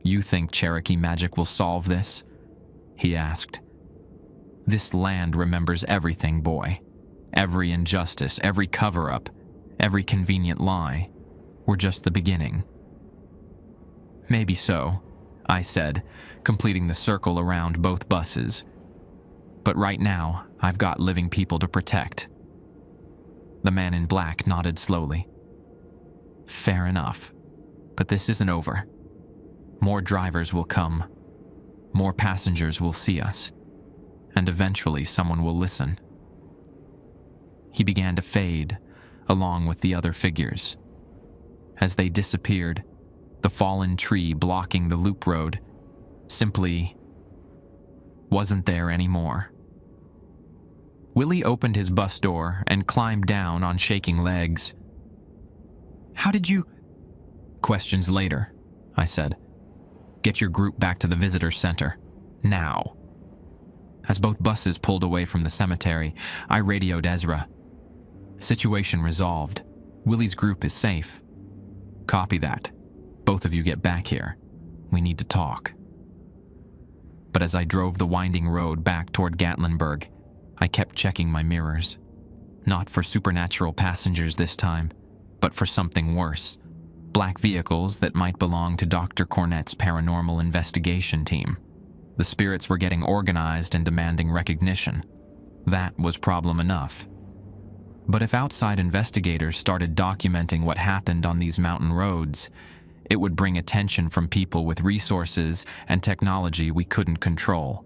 "You think Cherokee magic will solve this?" he asked. "This land remembers everything, boy. Every injustice, every cover-up, every convenient lie. We're just the beginning." "Maybe so," I said, completing the circle around both buses. "But right now, I've got living people to protect." The man in black nodded slowly. "Fair enough, but this isn't over. More drivers will come. More passengers will see us. And eventually someone will listen." He began to fade, along with the other figures. As they disappeared, the fallen tree blocking the loop road simply wasn't there anymore. Willie opened his bus door and climbed down on shaking legs. "How did you—" "Questions later," I said. "Get your group back to the visitor center. Now." As both buses pulled away from the cemetery, I radioed Ezra. "Situation resolved. Willie's group is safe." "Copy that. Both of you get back here. We need to talk." But as I drove the winding road back toward Gatlinburg, I kept checking my mirrors. Not for supernatural passengers this time, but for something worse. Black vehicles that might belong to Dr. Cornett's paranormal investigation team. The spirits were getting organized and demanding recognition. That was problem enough. But if outside investigators started documenting what happened on these mountain roads, it would bring attention from people with resources and technology we couldn't control.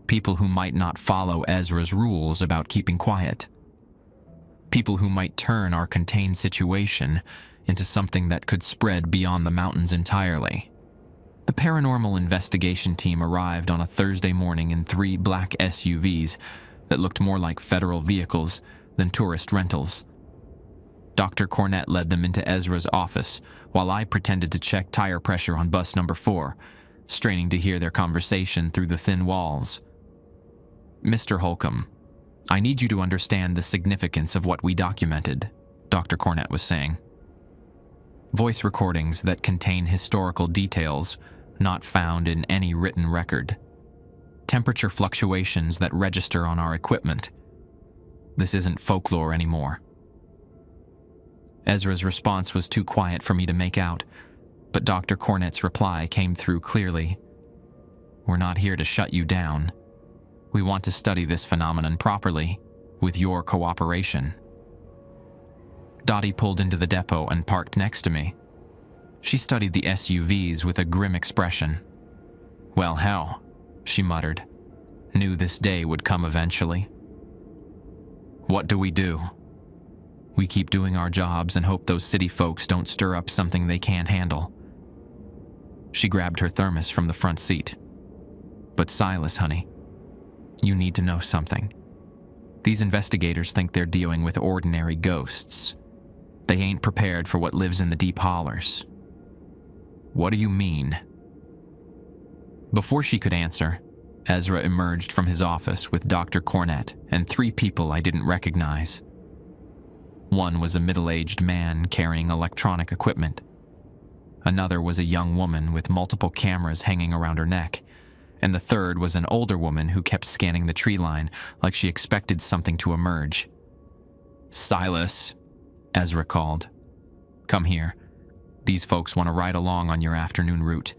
People who might not follow Ezra's rules about keeping quiet. People who might turn our contained situation into something that could spread beyond the mountains entirely. The paranormal investigation team arrived on a Thursday morning in 3 black SUVs that looked more like federal vehicles than tourist rentals. Dr. Cornett led them into Ezra's office while I pretended to check tire pressure on bus number 4, straining to hear their conversation through the thin walls. "Mr. Holcomb, I need you to understand the significance of what we documented," Dr. Cornett was saying. "Voice recordings that contain historical details not found in any written record. Temperature fluctuations that register on our equipment. This isn't folklore anymore." Ezra's response was too quiet for me to make out, but Dr. Cornett's reply came through clearly. "We're not here to shut you down. We want to study this phenomenon properly, with your cooperation." Dottie pulled into the depot and parked next to me. She studied the SUVs with a grim expression. "Well, hell," she muttered. "Knew this day would come eventually." "What do? We keep doing our jobs and hope those city folks don't stir up something they can't handle." She grabbed her thermos from the front seat. "But Silas, honey, you need to know something. These investigators think they're dealing with ordinary ghosts. They ain't prepared for what lives in the deep hollers." "What do you mean?" Before she could answer, Ezra emerged from his office with Dr. Cornett and 3 people I didn't recognize. One was a middle-aged man carrying electronic equipment. Another was a young woman with multiple cameras hanging around her neck, and the third was an older woman who kept scanning the tree line like she expected something to emerge. "Silas," Ezra called. "Come here. These folks want to ride along on your afternoon route."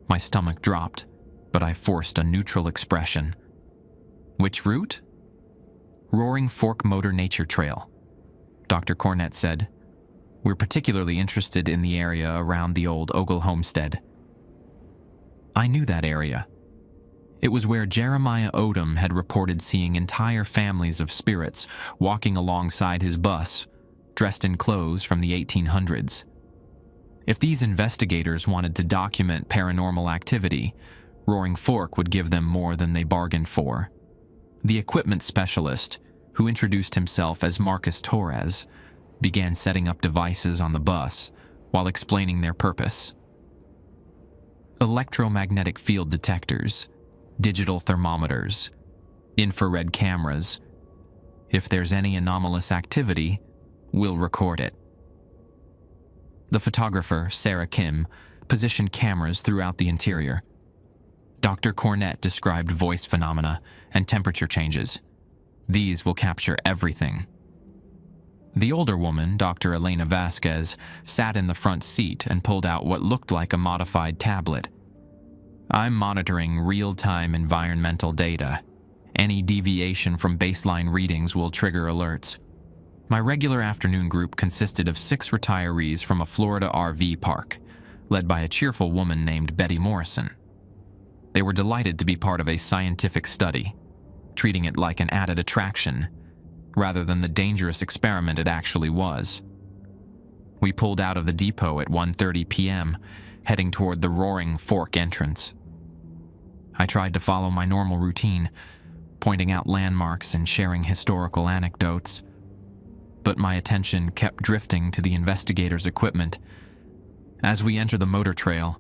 My stomach dropped, but I forced a neutral expression. "Which route?" "Roaring Fork Motor Nature Trail," Dr. Cornett said. "We're particularly interested in the area around the old Ogle homestead." I knew that area. It was where Jeremiah Odom had reported seeing entire families of spirits walking alongside his bus, dressed in clothes from the 1800s. If these investigators wanted to document paranormal activity, Roaring Fork would give them more than they bargained for. The equipment specialist, who introduced himself as Marcus Torres, began setting up devices on the bus while explaining their purpose. Electromagnetic field detectors, digital thermometers, infrared cameras. If there's any anomalous activity, we'll record it. The photographer, Sarah Kim, positioned cameras throughout the interior. Dr. Cornett described voice phenomena and temperature changes. These will capture everything. The older woman, Dr. Elena Vasquez, sat in the front seat and pulled out what looked like a modified tablet. I'm monitoring real-time environmental data. Any deviation from baseline readings will trigger alerts. My regular afternoon group consisted of 6 retirees from a Florida RV park, led by a cheerful woman named Betty Morrison. They were delighted to be part of a scientific study, treating it like an added attraction, rather than the dangerous experiment it actually was. We pulled out of the depot at 1:30 p.m., heading toward the Roaring Fork entrance. I tried to follow my normal routine, pointing out landmarks and sharing historical anecdotes, but my attention kept drifting to the investigators' equipment. As we enter the motor trail,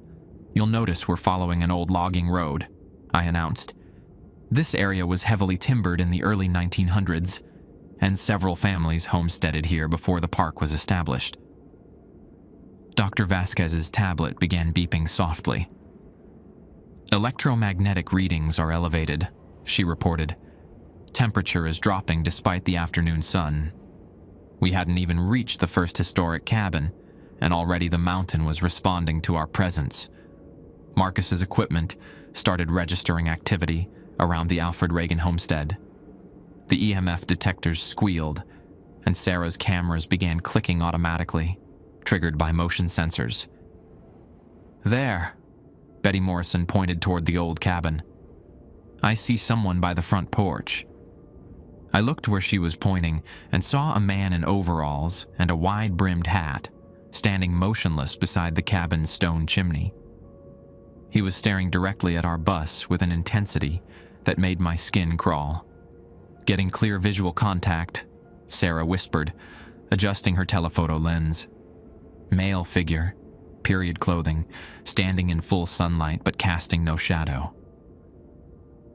you'll notice we're following an old logging road, I announced. This area was heavily timbered in the early 1900s, and several families homesteaded here before the park was established. Dr. Vasquez's tablet began beeping softly. Electromagnetic readings are elevated, she reported. Temperature is dropping despite the afternoon sun. We hadn't even reached the first historic cabin, and already the mountain was responding to our presence. Marcus's equipment started registering activity around the Alfred Reagan homestead. The EMF detectors squealed, and Sarah's cameras began clicking automatically, triggered by motion sensors. There, Betty Morrison pointed toward the old cabin. I see someone by the front porch. I looked where she was pointing and saw a man in overalls and a wide-brimmed hat, standing motionless beside the cabin's stone chimney. He was staring directly at our bus with an intensity that made my skin crawl. Getting clear visual contact, Sarah whispered, adjusting her telephoto lens. Male figure, period clothing, standing in full sunlight but casting no shadow.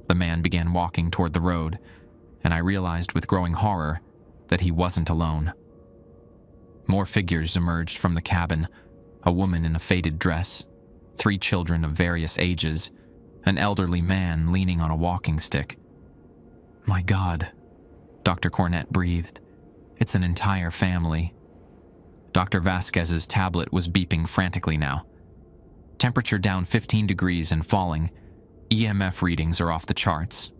The man began walking toward the road, and I realized with growing horror that he wasn't alone. More figures emerged from the cabin, a woman in a faded dress, 3 children of various ages, an elderly man leaning on a walking stick. My God, Dr. Cornett breathed. It's an entire family. Dr. Vasquez's tablet was beeping frantically now. Temperature down 15 degrees and falling. EMF readings are off the charts.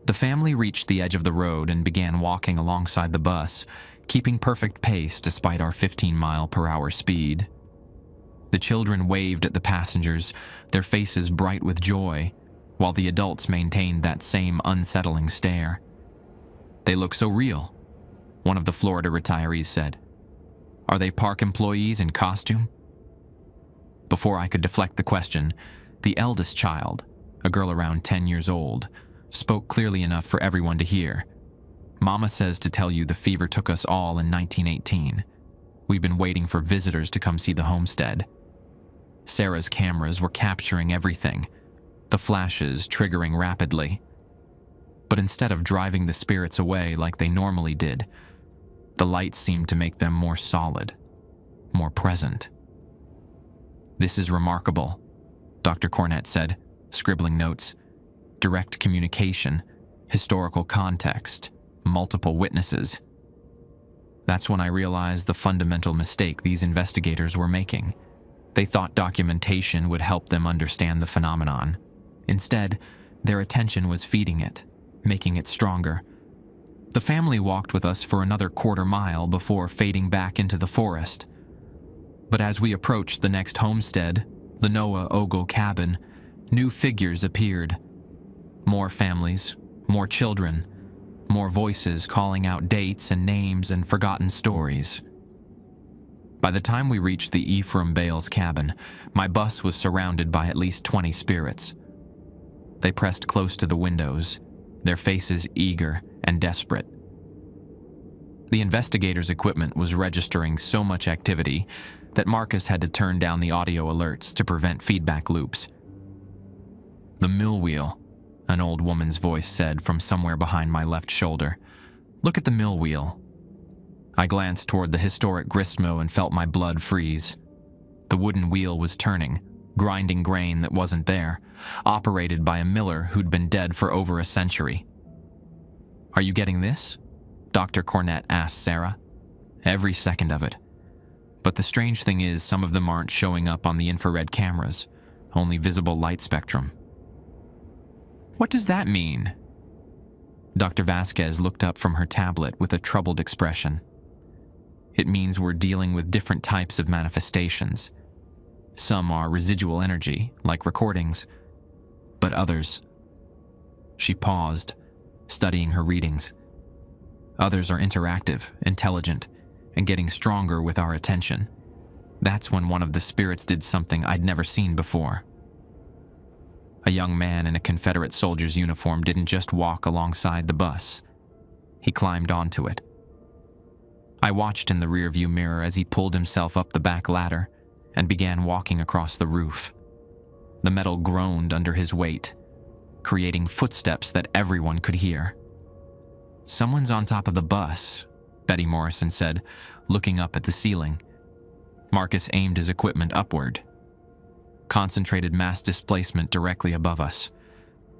The family reached the edge of the road and began walking alongside the bus, keeping perfect pace despite our 15-mile-per-hour speed. The children waved at the passengers, their faces bright with joy, while the adults maintained that same unsettling stare. They look so real, one of the Florida retirees said. Are they park employees in costume? Before I could deflect the question, the eldest child, a girl around 10 years old, spoke clearly enough for everyone to hear. Mama says to tell you the fever took us all in 1918. We've been waiting for visitors to come see the homestead. Sarah's cameras were capturing everything, the flashes triggering rapidly. But instead of driving the spirits away like they normally did, the lights seemed to make them more solid, more present. This is remarkable, Dr. Cornett said, scribbling notes. Direct communication, historical context, multiple witnesses. That's when I realized the fundamental mistake these investigators were making. They thought documentation would help them understand the phenomenon. Instead, their attention was feeding it, making it stronger. The family walked with us for another quarter mile before fading back into the forest. But as we approached the next homestead, the Noah Ogle cabin, new figures appeared. More families, more children, more voices calling out dates and names and forgotten stories. By the time we reached the Ephraim Bales cabin, my bus was surrounded by at least 20 spirits. They pressed close to the windows, their faces eager and desperate. The investigators' equipment was registering so much activity that Marcus had to turn down the audio alerts to prevent feedback loops. The mill wheel, an old woman's voice said from somewhere behind my left shoulder. Look at the mill wheel. I glanced toward the historic gristmill and felt my blood freeze. The wooden wheel was turning, grinding grain that wasn't there, operated by a miller who'd been dead for over a century. "Are you getting this?" Dr. Cornett asked Sarah. "Every second of it. But the strange thing is, some of them aren't showing up on the infrared cameras, only visible light spectrum." "What does that mean?" Dr. Vasquez looked up from her tablet with a troubled expression. "It means we're dealing with different types of manifestations. Some are residual energy, like recordings, but others..." She paused, studying her readings. "Others are interactive, intelligent, and getting stronger with our attention. That's when one of the spirits did something I'd never seen before." A young man in a Confederate soldier's uniform didn't just walk alongside the bus. He climbed onto it. I watched in the rearview mirror as he pulled himself up the back ladder and began walking across the roof. The metal groaned under his weight, creating footsteps that everyone could hear. "Someone's on top of the bus," Betty Morrison said, looking up at the ceiling. Marcus aimed his equipment upward. Concentrated mass displacement directly above us,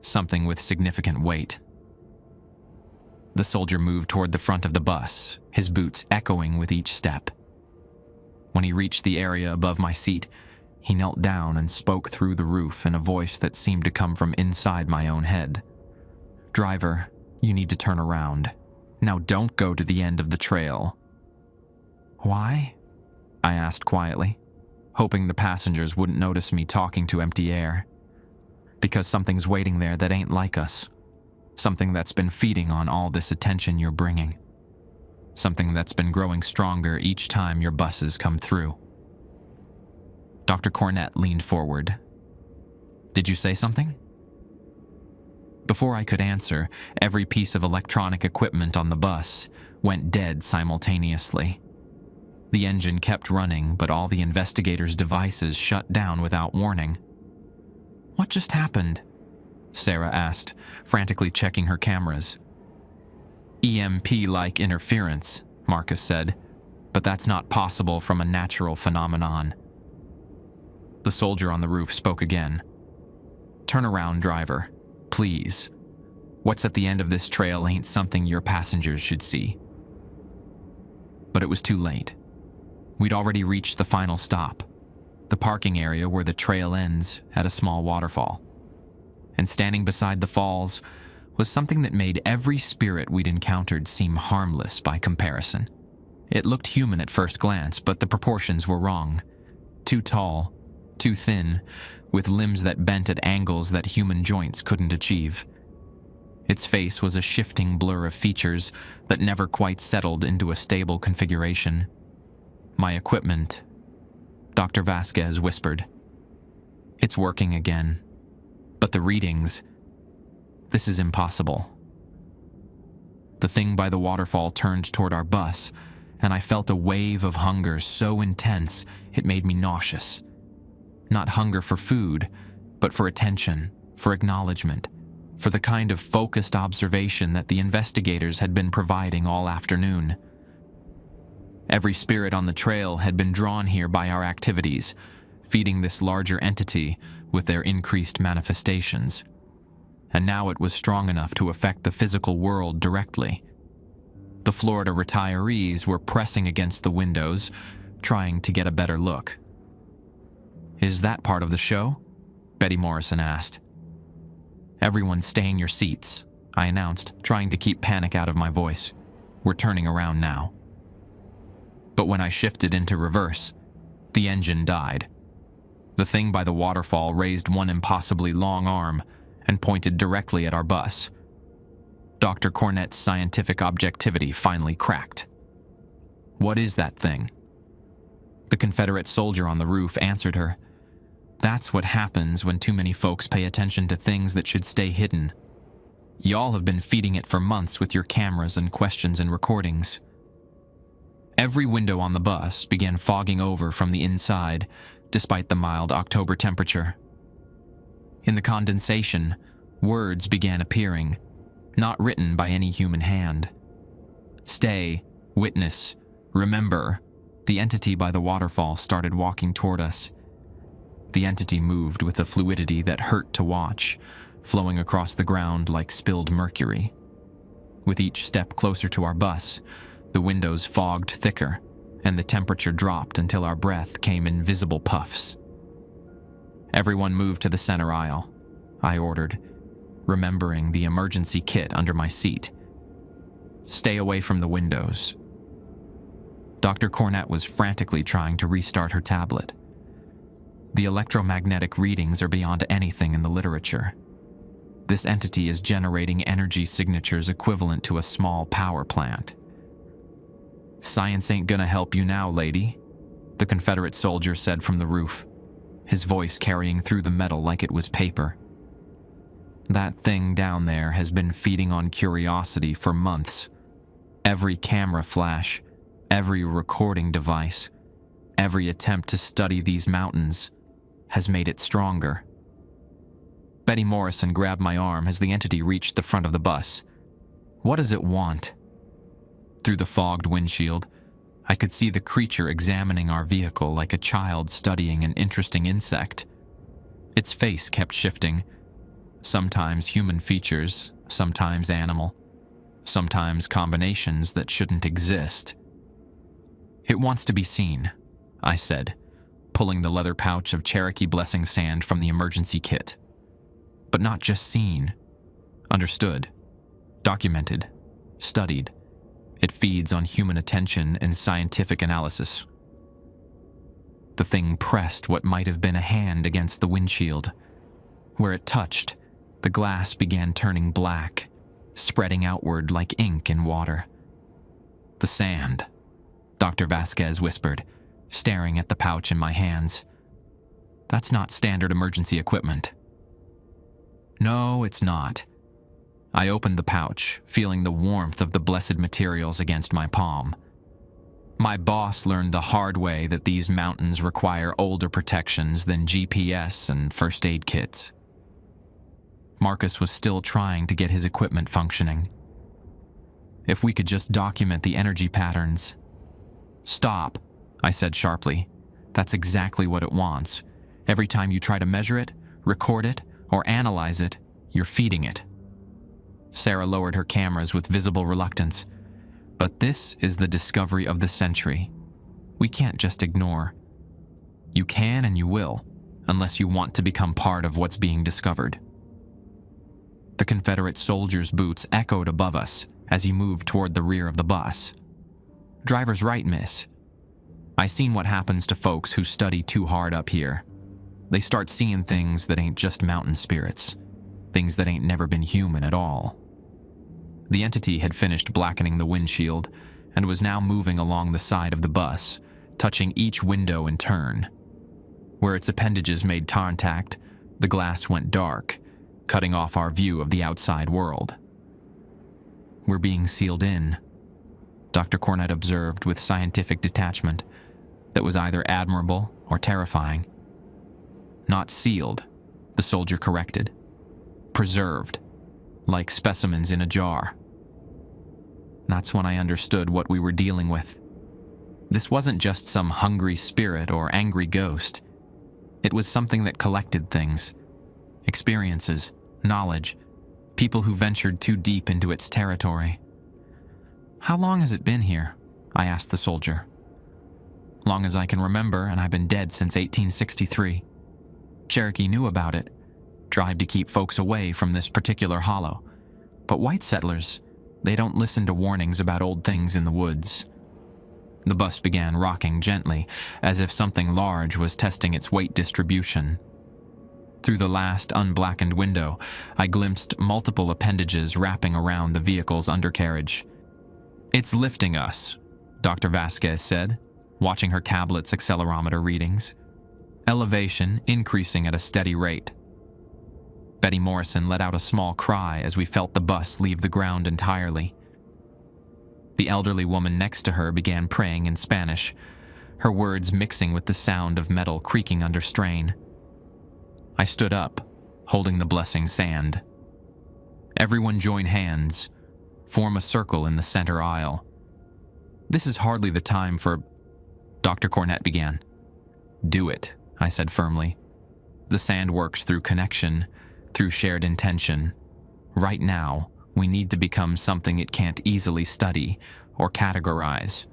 something with significant weight. The soldier moved toward the front of the bus, his boots echoing with each step. When he reached the area above my seat, he knelt down and spoke through the roof in a voice that seemed to come from inside my own head. "Driver, you need to turn around. Now don't go to the end of the trail." "Why?" I asked quietly, hoping the passengers wouldn't notice me talking to empty air. "Because something's waiting there that ain't like us. Something that's been feeding on all this attention you're bringing. Something that's been growing stronger each time your buses come through." Dr. Cornett leaned forward. "Did you say something?" Before I could answer, every piece of electronic equipment on the bus went dead simultaneously. The engine kept running, but all the investigators' devices shut down without warning. "What just happened?" Sarah asked, frantically checking her cameras. "EMP-like interference," Marcus said, "but that's not possible from a natural phenomenon." The soldier on the roof spoke again. "Turn around, driver. Please. What's at the end of this trail ain't something your passengers should see." But it was too late. We'd already reached the final stop, the parking area where the trail ends at a small waterfall. And standing beside the falls was something that made every spirit we'd encountered seem harmless by comparison. It looked human at first glance, but the proportions were wrong. Too tall, too thin, with limbs that bent at angles that human joints couldn't achieve. Its face was a shifting blur of features that never quite settled into a stable configuration. "My equipment," Dr. Vasquez whispered. "It's working again. But the readings, this is impossible." The thing by the waterfall turned toward our bus, and I felt a wave of hunger so intense it made me nauseous. Not hunger for food, but for attention, for acknowledgement, for the kind of focused observation that the investigators had been providing all afternoon. Every spirit on the trail had been drawn here by our activities, feeding this larger entity with their increased manifestations. And now it was strong enough to affect the physical world directly. The Florida retirees were pressing against the windows, trying to get a better look. "Is that part of the show?" Betty Morrison asked. "Everyone stay in your seats," I announced, trying to keep panic out of my voice. "We're turning around now." But when I shifted into reverse, the engine died. The thing by the waterfall raised one impossibly long arm and pointed directly at our bus. Dr. Cornett's scientific objectivity finally cracked. "What is that thing?" The Confederate soldier on the roof answered her. "That's what happens when too many folks pay attention to things that should stay hidden. Y'all have been feeding it for months with your cameras and questions and recordings." Every window on the bus began fogging over from the inside, despite the mild October temperature. In the condensation, words began appearing, not written by any human hand. "Stay, witness, Remember, the entity by the waterfall started walking toward us. The entity moved with a fluidity that hurt to watch, flowing across the ground like spilled mercury. With each step closer to our bus, the windows fogged thicker, and the temperature dropped until our breath came in visible puffs. "Everyone move to the center aisle," I ordered, remembering the emergency kit under my seat. "Stay away from the windows." Dr. Cornett was frantically trying to restart her tablet. The electromagnetic readings are beyond anything in the literature. This entity is generating energy signatures equivalent to a small power plant. "Science ain't gonna help you now, lady," the Confederate soldier said from the roof, his voice carrying through the metal like it was paper. "That thing down there has been feeding on curiosity for months. Every camera flash, every recording device, every attempt to study these mountains has made it stronger." Betty Morrison grabbed my arm as the entity reached the front of the bus. "What does it want?" Through the fogged windshield, I could see the creature examining our vehicle like a child studying an interesting insect. Its face kept shifting, sometimes human features, sometimes animal, sometimes combinations that shouldn't exist. "It wants to be seen," I said, pulling the leather pouch of Cherokee Blessing sand from the emergency kit. "But not just seen. Understood. Documented. Studied. It feeds on human attention and scientific analysis." The thing pressed what might have been a hand against the windshield. Where it touched, the glass began turning black, spreading outward like ink in water. "The sand," Dr. Vasquez whispered, staring at the pouch in my hands. "That's not standard emergency equipment." "No, it's not." I opened the pouch, feeling the warmth of the blessed materials against my palm. My boss learned the hard way that these mountains require older protections than GPS and first aid kits. Marcus was still trying to get his equipment functioning. If we could just document the energy patterns. "Stop," I said sharply. "That's exactly what it wants. Every time you try to measure it, record it, or analyze it, you're feeding it." Sarah lowered her cameras with visible reluctance. "But this is the discovery of the century. We can't just ignore. You can and you will, unless you want to become part of what's being discovered." The Confederate soldier's boots echoed above us as he moved toward the rear of the bus. "Driver's right, miss. I seen what happens to folks who study too hard up here. They start seeing things that ain't just mountain spirits, things that ain't never been human at all." The entity had finished blackening the windshield and was now moving along the side of the bus, touching each window in turn. Where its appendages made contact, the glass went dark, cutting off our view of the outside world. "We're being sealed in," Dr. Cornett observed with scientific detachment that was either admirable or terrifying. "Not sealed," the soldier corrected. "Preserved, like specimens in a jar." That's when I understood what we were dealing with. This wasn't just some hungry spirit or angry ghost. It was something that collected things, experiences, knowledge, people who ventured too deep into its territory. "How long has it been here?" I asked the soldier. "Long as I can remember, and I've been dead since 1863. Cherokee knew about it, tried to keep folks away from this particular hollow. But white settlers, they don't listen to warnings about old things in the woods." The bus began rocking gently, as if something large was testing its weight distribution. Through the last unblackened window, I glimpsed multiple appendages wrapping around the vehicle's undercarriage. "It's lifting us," Dr. Vasquez said, watching her tablet's accelerometer readings. "Elevation increasing at a steady rate." Betty Morrison let out a small cry as we felt the bus leave the ground entirely. The elderly woman next to her began praying in Spanish, her words mixing with the sound of metal creaking under strain. I stood up, holding the blessing sand. "Everyone join hands. Form a circle in the center aisle." This is hardly the time for... Dr. Cornett began. Do it, I said firmly. The sand works through connection, through shared intention. Right now, we need to become something it can't easily study or categorize.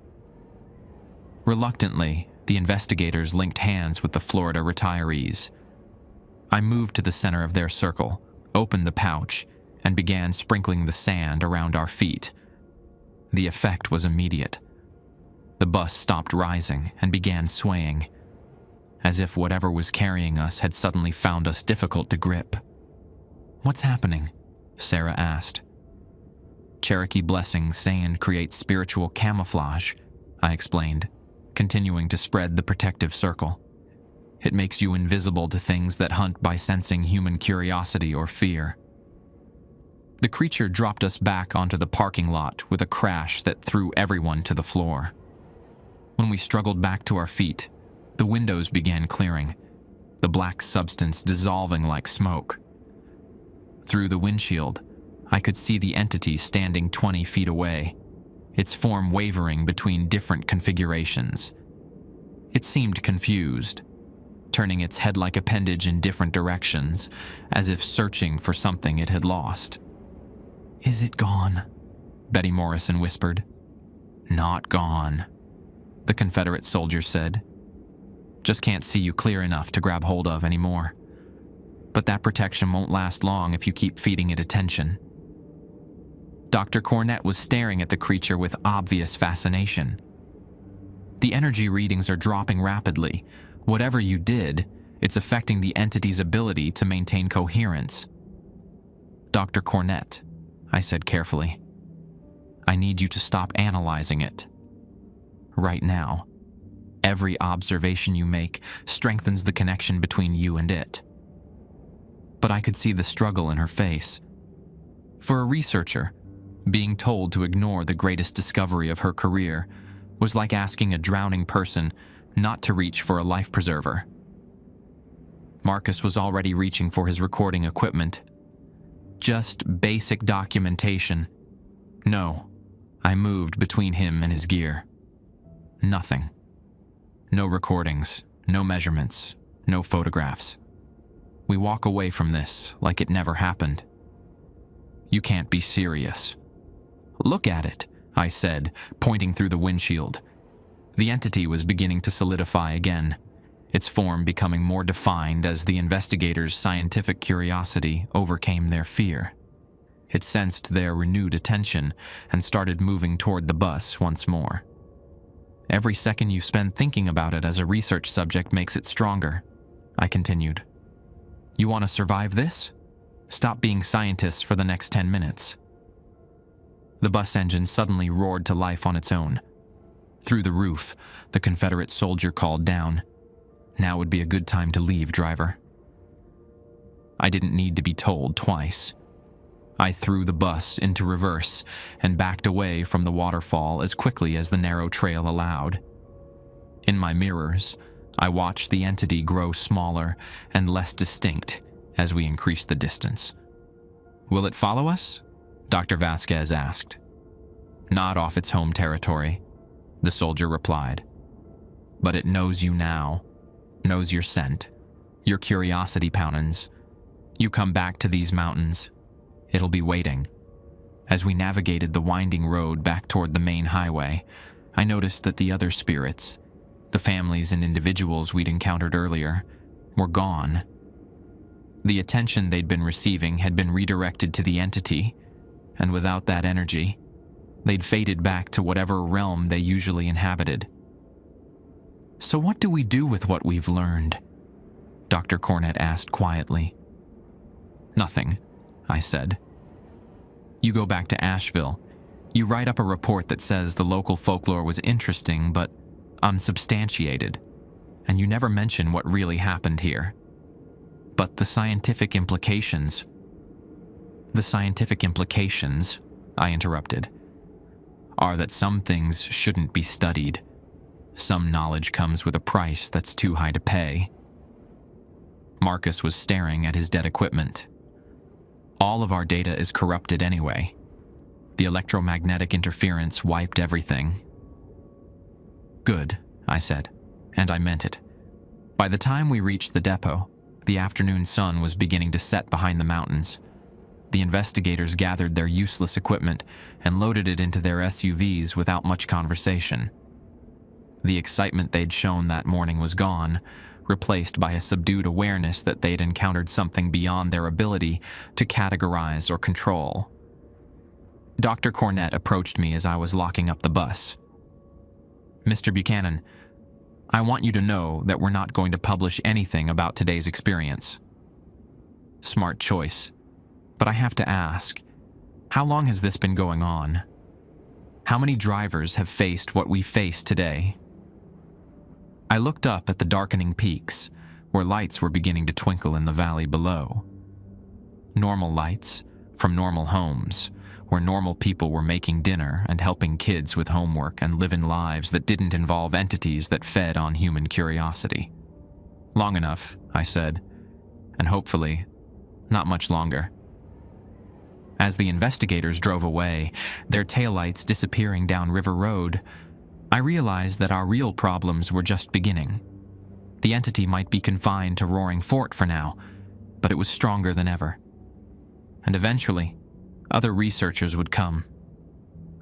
Reluctantly, the investigators linked hands with the Florida retirees. I moved to the center of their circle, opened the pouch, and began sprinkling the sand around our feet. The effect was immediate. The bus stopped rising and began swaying, as if whatever was carrying us had suddenly found us difficult to grip. "What's happening?" Sarah asked. "Cherokee blessing sand creates spiritual camouflage," I explained, continuing to spread the protective circle. "It makes you invisible to things that hunt by sensing human curiosity or fear." The creature dropped us back onto the parking lot with a crash that threw everyone to the floor. When we struggled back to our feet, the windows began clearing, the black substance dissolving like smoke. Through the windshield, I could see the entity standing 20 feet away, its form wavering between different configurations. It seemed confused, turning its head-like appendage in different directions, as if searching for something it had lost. "Is it gone?" Betty Morrison whispered. "Not gone," the Confederate soldier said. "Just can't see you clear enough to grab hold of anymore. But that protection won't last long if you keep feeding it attention." Dr. Cornett was staring at the creature with obvious fascination. "The energy readings are dropping rapidly. Whatever you did, it's affecting the entity's ability to maintain coherence." "Dr. Cornett," I said carefully, "I need you to stop analyzing it. Right now, every observation you make strengthens the connection between you and it." But I could see the struggle in her face. For a researcher, being told to ignore the greatest discovery of her career was like asking a drowning person not to reach for a life preserver. Marcus was already reaching for his recording equipment. Just basic documentation. No, I moved between him and his gear. Nothing. No recordings, no measurements, no photographs. We walk away from this like it never happened. "You can't be serious." "Look at it," I said, pointing through the windshield. The entity was beginning to solidify again, its form becoming more defined as the investigators' scientific curiosity overcame their fear. It sensed their renewed attention and started moving toward the bus once more. "Every second you spend thinking about it as a research subject makes it stronger," I continued. "You want to survive this? Stop being scientists for the next 10 minutes. The bus engine suddenly roared to life on its own. Through the roof, the Confederate soldier called down, "Now would be a good time to leave, driver." I didn't need to be told twice. I threw the bus into reverse and backed away from the waterfall as quickly as the narrow trail allowed. In my mirrors, I watched the entity grow smaller and less distinct as we increased the distance. "Will it follow us?" Dr. Vasquez asked. "Not off its home territory," the soldier replied. "But it knows you now, knows your scent, your curiosity patterns. You come back to these mountains, it'll be waiting." As we navigated the winding road back toward the main highway, I noticed that the other spirits, the families and individuals we'd encountered earlier, were gone. The attention they'd been receiving had been redirected to the entity, and without that energy, they'd faded back to whatever realm they usually inhabited. "So what do we do with what we've learned?" Dr. Cornett asked quietly. "Nothing," I said. "You go back to Asheville. You write up a report that says the local folklore was interesting but unsubstantiated, and you never mention what really happened here. But the scientific implications..." "The scientific implications," I interrupted, "are that some things shouldn't be studied. Some knowledge comes with a price that's too high to pay." Marcus was staring at his dead equipment. "All of our data is corrupted anyway. The electromagnetic interference wiped everything. Good, I said, and I meant it. By the time we reached the depot, the afternoon sun was beginning to set behind the mountains. The investigators gathered their useless equipment and loaded it into their SUVs without much conversation. The excitement they'd shown that morning was gone, replaced by a subdued awareness that they'd encountered something beyond their ability to categorize or control. Dr. Cornett approached me as I was locking up the bus. "Mr. Buchanan, I want you to know that we're not going to publish anything about today's experience." Smart choice. But I have to ask, how long has this been going on? How many drivers have faced what we face today? I looked up at the darkening peaks, where lights were beginning to twinkle in the valley below. Normal lights, from normal homes, where normal people were making dinner and helping kids with homework and living lives that didn't involve entities that fed on human curiosity. Long enough, I said, and hopefully, not much longer. As the investigators drove away, their taillights disappearing down River Road, I realized that our real problems were just beginning. The entity might be confined to Roaring Fort for now, but it was stronger than ever. And eventually, other researchers would come.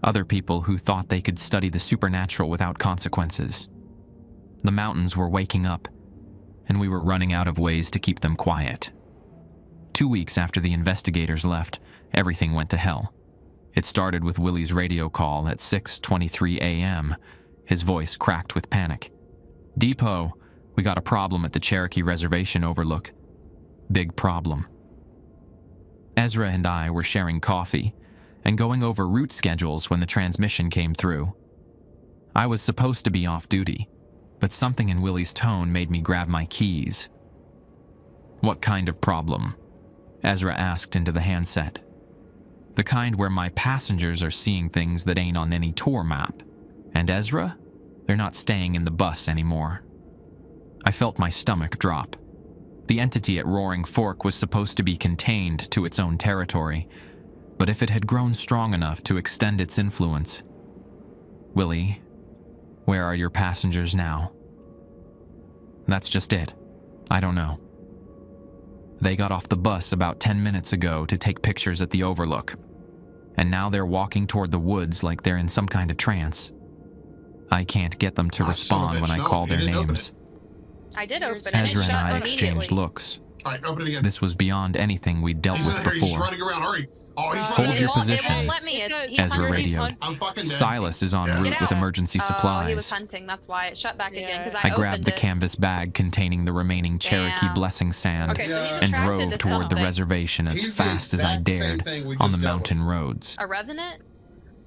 Other people who thought they could study the supernatural without consequences. The mountains were waking up, and we were running out of ways to keep them quiet. 2 weeks after the investigators left, everything went to hell. It started with Willie's radio call at 6:23 a.m., his voice cracked with panic. "Depot, we got a problem at the Cherokee Reservation overlook. Big problem." Ezra and I were sharing coffee and going over route schedules when the transmission came through. I was supposed to be off duty, but something in Willie's tone made me grab my keys. "What kind of problem?" Ezra asked into the handset. "The kind where my passengers are seeing things that ain't on any tour map. And Ezra, they're not staying in the bus anymore." I felt my stomach drop. The entity at Roaring Fork was supposed to be contained to its own territory, but if it had grown strong enough to extend its influence... "Willie, where are your passengers now?" "That's just it. I don't know. They got off the bus about 10 minutes ago to take pictures at the overlook, and now they're walking toward the woods like they're in some kind of trance. I can't get them to respond when I call their names." I did open it. Ezra and I exchanged looks. All right, open it again. This was beyond anything we'd dealt with He's before. running around. Hurry. Oh, he's Hold running. your It position. won't let me. Ezra radioed. I'm fucking dead. "Silas is en Yeah. route Get with out. emergency Oh, he was supplies." hunting. That's why it shut back again. Because I grabbed the opened it. canvas bag containing the remaining Cherokee Damn. blessing sand Okay, so he's Yeah. and attracted drove to toward the something. reservation as He's the fast as I exact same dared thing we on the just dealt mountain roads. A revenant?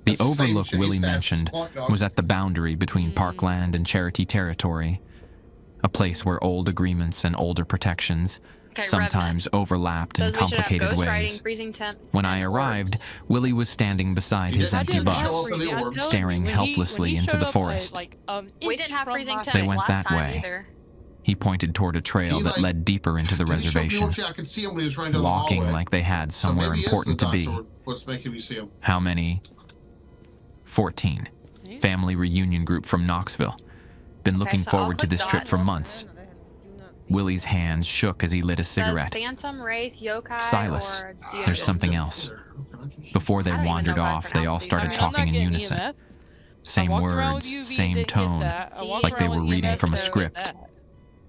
The That's the same overlook shit. Willie He's fast mentioned as fuck, dog. was at the boundary between Parkland and Cherokee territory, a place where old agreements and older protections Okay, sometimes overlapped in Says we should have complicated ghost ways. riding, freezing temps, When I and arrived, orbs. Willie was standing beside He his didn't empty show up bus, in the orb. staring helplessly into the forest. We didn't have freezing temps They went last that time way. either. He pointed toward a trail He, that like, led deeper into the Did he show up in the reservation, orb? Yeah, I could see him when he was running down the walking hallway. like they had So somewhere maybe he is important the to be. doctor. What's making me see him? How many? 14. Family reunion group from Knoxville. Been looking so I'll forward to click this trip dot. for months. Willie's hands shook as he lit a Says cigarette. Phantom, Wraith, Yokai, Silas, or Deogen. there's something else. Before they I don't even wandered know how to off, they all pronounce these. started Okay. talking in unison. Same words, same tone, like they were reading from a script.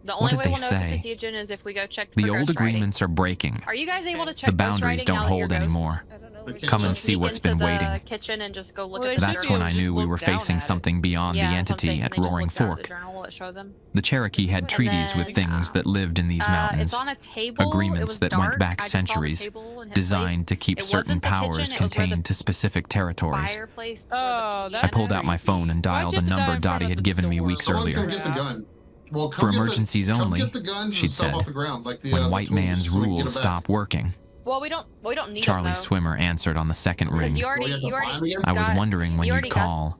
The What only did way they we'll know if say? it's a Deogen is if we go check The for old ghost riding. agreements are breaking. Are you guys able to check The ghost boundaries riding don't now that you're hold ghosts? anymore. Okay. Come and Just see sneak what's into been the waiting. kitchen and just go look Well, at the That's journal. when I knew we were facing something beyond the Yeah, that's what I'm entity saying. at Can they just Roaring look down at Fork. the journal? Will it show them? The Cherokee had treaties with then, things that lived in these It's mountains, on a table. It agreements was that dark. went back I just saw the centuries, table and hit designed to keep It certain wasn't the kitchen, powers it was where contained the to specific territories. fireplace. Oh, or the that's I pulled out my piano. phone and dialed a Why'd you have to number die in front Dottie of had the given me door? weeks Someone earlier. come get the gun. Well, come For get the- emergencies come only, get the guns and she'd stuff said, off the ground, like the, when the white tools, man's so we can get rules them back. stop working. Well, we don't need Charlie them, though. Swimmer answered on the second 'Cause ring. You already, Well, you have you to already buy 'em again? I was got- wondering when you you'd already got- call.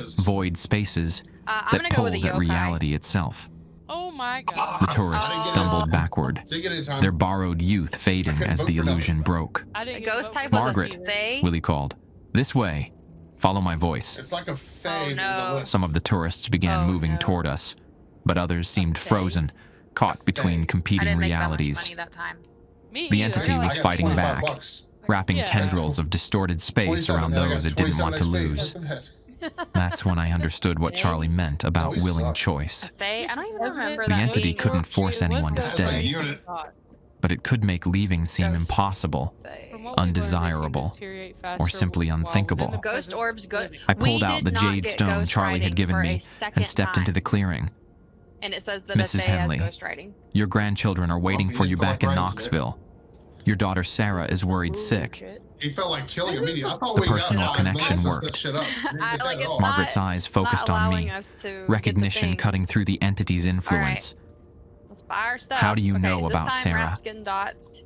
is. void spaces I'm that gonna go with pulled a at yokai. reality itself. Oh my god. The tourists stumbled backward, Take it anytime. their borrowed youth fading as the illusion broke. I The didn't ghost get a vote type for was a Margaret. fae. Willie called. This way. Follow my voice. It's like a fade. no. with a Some of the tourists began Oh, moving no. toward us, but others seemed Okay. frozen, caught between I competing didn't make that much realities. money that time. Me The either. entity I got was I like got fighting 25 back, bucks. wrapping Yeah. tendrils of distorted space 27, around then I got those it didn't want to 27 lose. XP. That's when I understood what Okay. Charlie meant about we willing suck. choice. Fae? I don't even Wasn't it remember The that entity being couldn't a force anyone to That's like a stay, unit. but it could make leaving seem Ghost. impossible. fae. From what we've learned, they seem to undesirable, deteriorate or faster simply while within unthinkable. the Ghost presence orbs of go- living. I pulled We out did the not jade get stone ghost Charlie had riding given for a me second and stepped into time. the clearing. And it says that Mrs. a fae Henley. has ghost riding. Your grandchildren are waiting Well, for you you feel back like in Ryan's there. Knoxville. Your daughter Sarah is worried sick. Shit. He felt like killing immediately. I thought The we got personal five connection minutes to worked. set shit up. We didn't I, get that like, at it's all. not- Margaret's eyes focused not on allowing me, us to get the recognition things. cutting through the entity's influence. Let's buy our stuff. How do you Okay, know this about time Sarah? Rap's getting dots.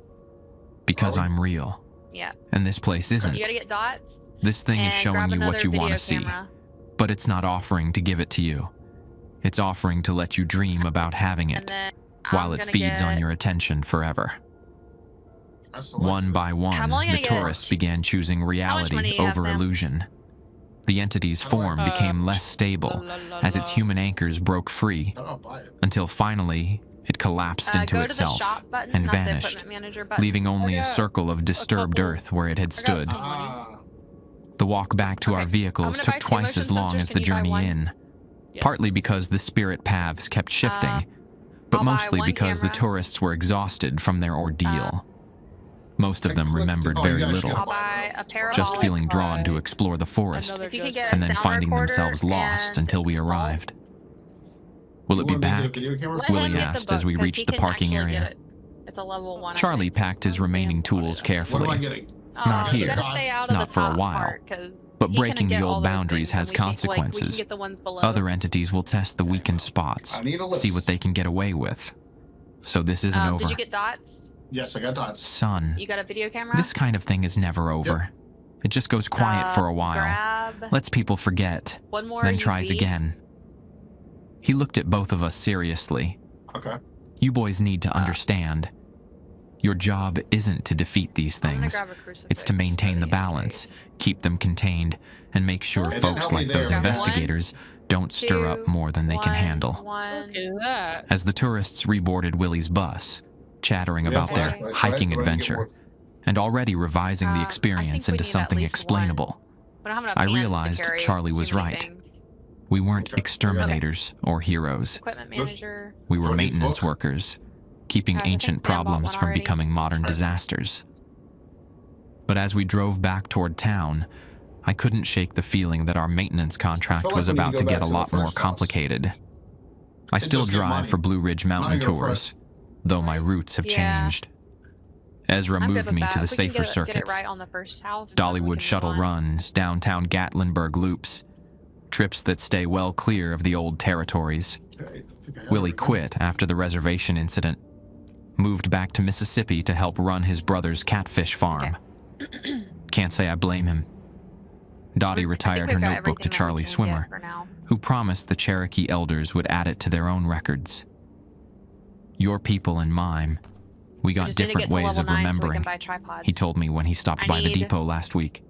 Because Are we? I'm real, Yeah. and this place isn't. You gotta get dots. This thing is and showing grab you what another you want video to see, camera. but it's not offering to give it to you. It's offering to let you dream about having And it, then while I'm it gonna feeds on get- your attention forever. I selected One it. by one, I'm only the gonna get- tourists began choosing money reality do you have, over Sam? illusion. The entity's form became less stable as its human anchors broke free, I don't buy it. until finally it collapsed into go itself to the shop button, and not vanished, the equipment manager button. leaving only a got circle of disturbed couple- earth where it had I got stood. some money. Ah, The walk back to our Okay, vehicles I'm gonna took buy two twice as motion long sensors. as Can the you buy journey one? in, Yes. partly because the spirit paths kept shifting, but I'll buy mostly one because the camera. tourists were exhausted from their ordeal. Most of them remembered Oh, very you guys little, got- I'll buy a pair of just olive. feeling drawn to explore the forest, Another If you can ghost get and a then sound finding recorder themselves lost and until we a small- arrived. Will you it be want me to get a back? video camera? Let him Willie get the asked book, as we 'cause reached he the can parking actually area. get it. It's a level 1. I Charlie think. packed his remaining tools What am I carefully, getting? Not You here. gotta stay out of Not the for a top while. part, 'cause but he breaking couldn't the get old all those boundaries things, has and we can- like, we can consequences. get the ones below. Other entities will test the weakened spots, I need a list. see what they can get away with. So this isn't Did over. you get dots? Yes, I got dots. Son, You got a video camera? this kind of thing is never over. It just goes quiet for a while, Grab lets people forget, one more then tries UV. again. He looked at both of us seriously. Okay. You boys need to understand. Your job isn't to defeat these I'm gonna things. grab a crucifix It's to maintain for the the balance, interface. keep them contained, and make sure Hey, folks help me like those there. investigators don't stir up Two, more than they can one, handle. one. Look at that. As the tourists reboarded Willie's bus, chattering about their flashlights, right? hiking We're gonna get adventure, more. and already revising I the think experience we into need at something least explainable. We don't have enough I hands to realized carry Charlie too was many right. things. We weren't Okay. exterminators or heroes. Equipment Let's- manager. We were Do I need the maintenance book? workers, keeping I think ancient Sam bought problems one from already. becoming modern Alright. disasters. But as we drove back toward town, I couldn't shake the feeling that our maintenance contract like was we need to about go to back get a to the lot more first house. complicated. I still just get drive money. for Blue Ridge Mountain Now you're tours, though my routes have Yeah. changed. Ezra I'm good moved with me that. to the If we can safer get it circuits. right on the first house, then we Dollywood can shuttle move on. runs, downtown Gatlinburg loops, trips that stay well clear of the old territories. Okay, I think I have Willie everything. quit after the reservation incident, moved back to Mississippi to help run his brother's catfish farm. Can't say I blame him. Dottie I think retired her we've got notebook to everything that we Charlie can get Swimmer, for now. who promised the Cherokee elders would add it to their own records. Your people and mine, we got just need to different get to ways level of 9 so we remembering, can buy tripods. he told me when he stopped I by the need depot last week.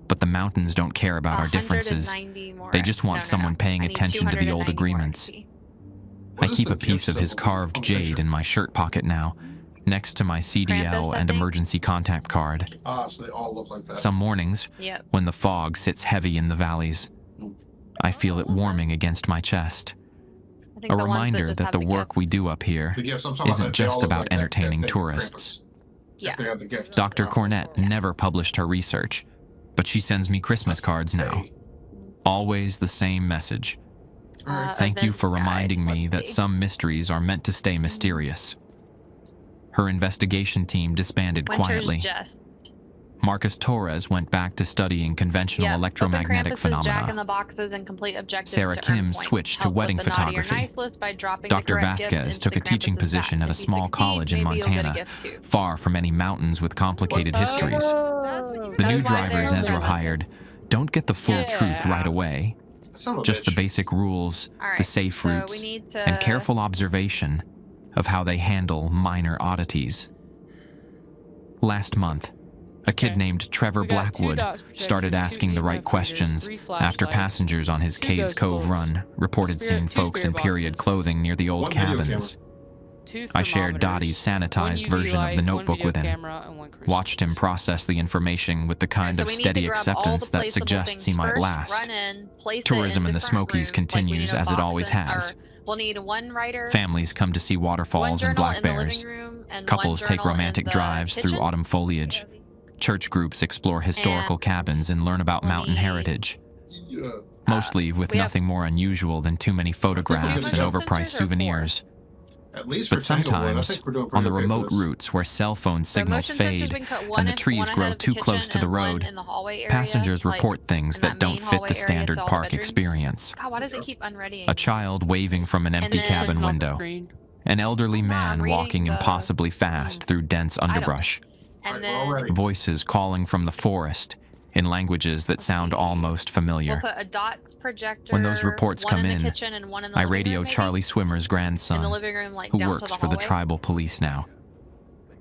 But the mountains don't care about our differences. 190 more. They just want No, no, someone no. paying I need attention to the old 290 more agreements. XP. What I is keep the a piece gift of his symbol carved on the jade picture? in my shirt pocket now, next to my CDL Krampus, I and think. emergency contact card. Ah, so they all look like that. Some mornings, Yep. when the fog sits heavy in the valleys, I feel it warming against my chest. I think A the ones reminder just that have the work we gifts. do up here The gifts, I'm talking isn't about, they all just look about like that entertaining thing of tourists. Krampus. Yeah. If they have the gift. Dr. Cornett never published her research, but she sends me Christmas cards now. Hey, Always the same message. alright. Thank you Events for guide, reminding me let's that see. some mysteries are meant to stay mysterious. Her investigation team disbanded Winter's quietly. Jest. Marcus Torres went back to studying conventional Yep. electromagnetic Open Krampus's Jack in phenomena. the boxes and complete objectives Sarah to Kim earn points. switched to Help with wedding the naughty or photography. nice list by dropping Dr. the correct gift Vasquez into took a the teaching Krampus's position sack. at a If you small succeed, college in maybe you'll get a Montana, gift too. far from any mountains with complicated What? histories. Oh. The That new is why drivers there's Ezra presents. hired don't get the full Yeah. truth right away. Son of a Just the bitch. basic rules, All right, the safe so routes, we need to... and careful observation of how they handle minor oddities. Last month, a kid Okay. named Trevor We got 2 Blackwood dots projectors, started 2 asking the right EMF questions readers, 3 after flashlights, passengers on his 2 Cades ghost Cove bulbs, run reported spirit- seeing 2 folks in spirit period boxes, clothing near the old One video cabins. 2 I shared Dottie's thermometers, 1 sanitized UV version of the light, 1 notebook video with him, camera, and 1 watched him crucifix. process the information with the kind so of we need to steady grab all acceptance the that placeable suggests things he might first, last. Run in, place it Tourism in the different Smokies rooms, like we continues need a as it box always in- has. or we'll need 1 writer, Families come to see 1 waterfalls and journal black in the bears. living room, and 1 Couples take journal in romantic the drives through kitchen. autumn foliage. Church groups explore historical And cabins and learn about let mountain me- heritage, Yeah. mostly with we have- nothing more unusual than too many photographs and motion overpriced sensors or 4? souvenirs. At least But for Tanglewood, I sometimes, think we're doing on pretty the okay for remote this. routes where cell phone The signals motion sensors, fade we can put and one the in- trees one ahead grow of the too close kitchen to the and 1 road, in the hallway area, passengers like, report things in that don't main fit hallway the area standard to all the park bedrooms. experience. God, why does it keep unreading? A child waving from an empty then- cabin Open window. screen. An elderly Hold on, I'm man reading walking the- impossibly fast through dense underbrush. And Alright, we're all then ready. Voices calling from the forest in languages that sound almost we'll familiar. put a dots projector. When those reports 1 come in in, the kitchen and 1 in the I living radio room, maybe? Charlie Swimmer's In the grandson, living room, like who down to works the for the hallway. tribal police now.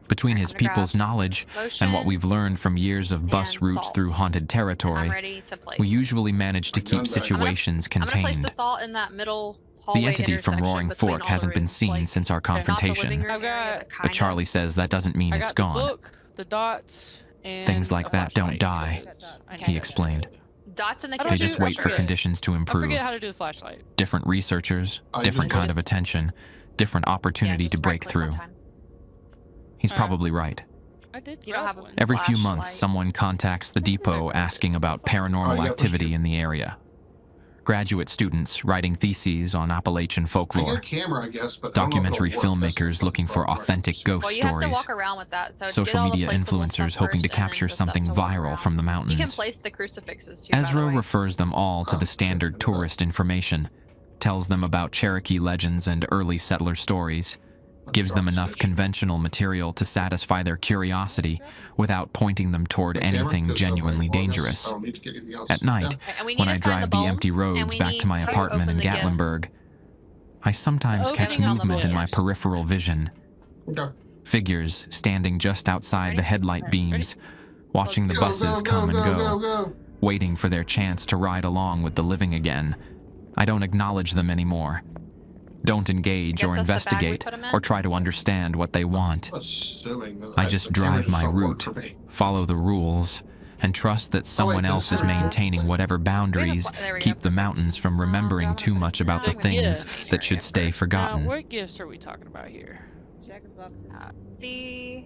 Between his I'm gonna grab people's knowledge Motion, and what we've learned from years of bus and routes salt. through haunted I'm territory, ready to place. we usually manage to My keep gun's out. situations I'm gonna place contained. the salt in that middle hallway The entity from intersection Roaring between Fork all the hasn't been rooms, seen like, since our not the living confrontation, room I've area, got- but but Charlie says that doesn't mean I it's got the gone. book, the dots, and Things like a that don't flashlight. die, I he need explained. dots in the I don't They kitchen. just do- I wait for forget. conditions to I improve. forget how to do the flashlight. Different researchers, I different just kind of attention, different opportunity to break through. He's probably right. I did. You don't grab have a- one. Every few months, Flashlight. someone contacts the depot asking about paranormal Oh, yeah, activity in the area. Graduate students writing theses on Appalachian I got a folklore, camera, I guess, but I don't know if documentary it'll work. That's filmmakers the looking for problem. authentic ghost Well, you have to stories, walk around with that. So social get all the media placeable influencers stuff hoping to first and then capture the stuff something to walk viral around. from the You can mountains. place the crucifixes too. by the Ezra way. refers them all to Oh, the standard I know that. tourist information, tells them about Cherokee legends and early settler stories, gives them enough conventional material to satisfy their curiosity without pointing them toward The camera anything goes somewhere genuinely more or less. dangerous. I don't need to get anything else. At night, And we need when to I find drive the bone, empty and roads we back need to my to apartment in open the gifts. Gatlinburg, I sometimes Okay. catch Opening all the movement in my bones. peripheral vision. Okay. Figures standing just outside the Ready? headlight beams, watching the Go, buses go, come go, and go, go, go. waiting for their chance to ride along with the living again. I don't acknowledge them anymore. Don't engage Guess or that's the bag we investigate put 'em in? or try to understand what they want. Assuming that I just the cameras drive my don't work route, for me. follow the rules, and trust that someone no, else is sorry. maintaining whatever boundaries there we keep go. the mountains from remembering too much about the The things gifts. that should stay Now, forgotten. what gifts are we talking about here? Jack in boxes. The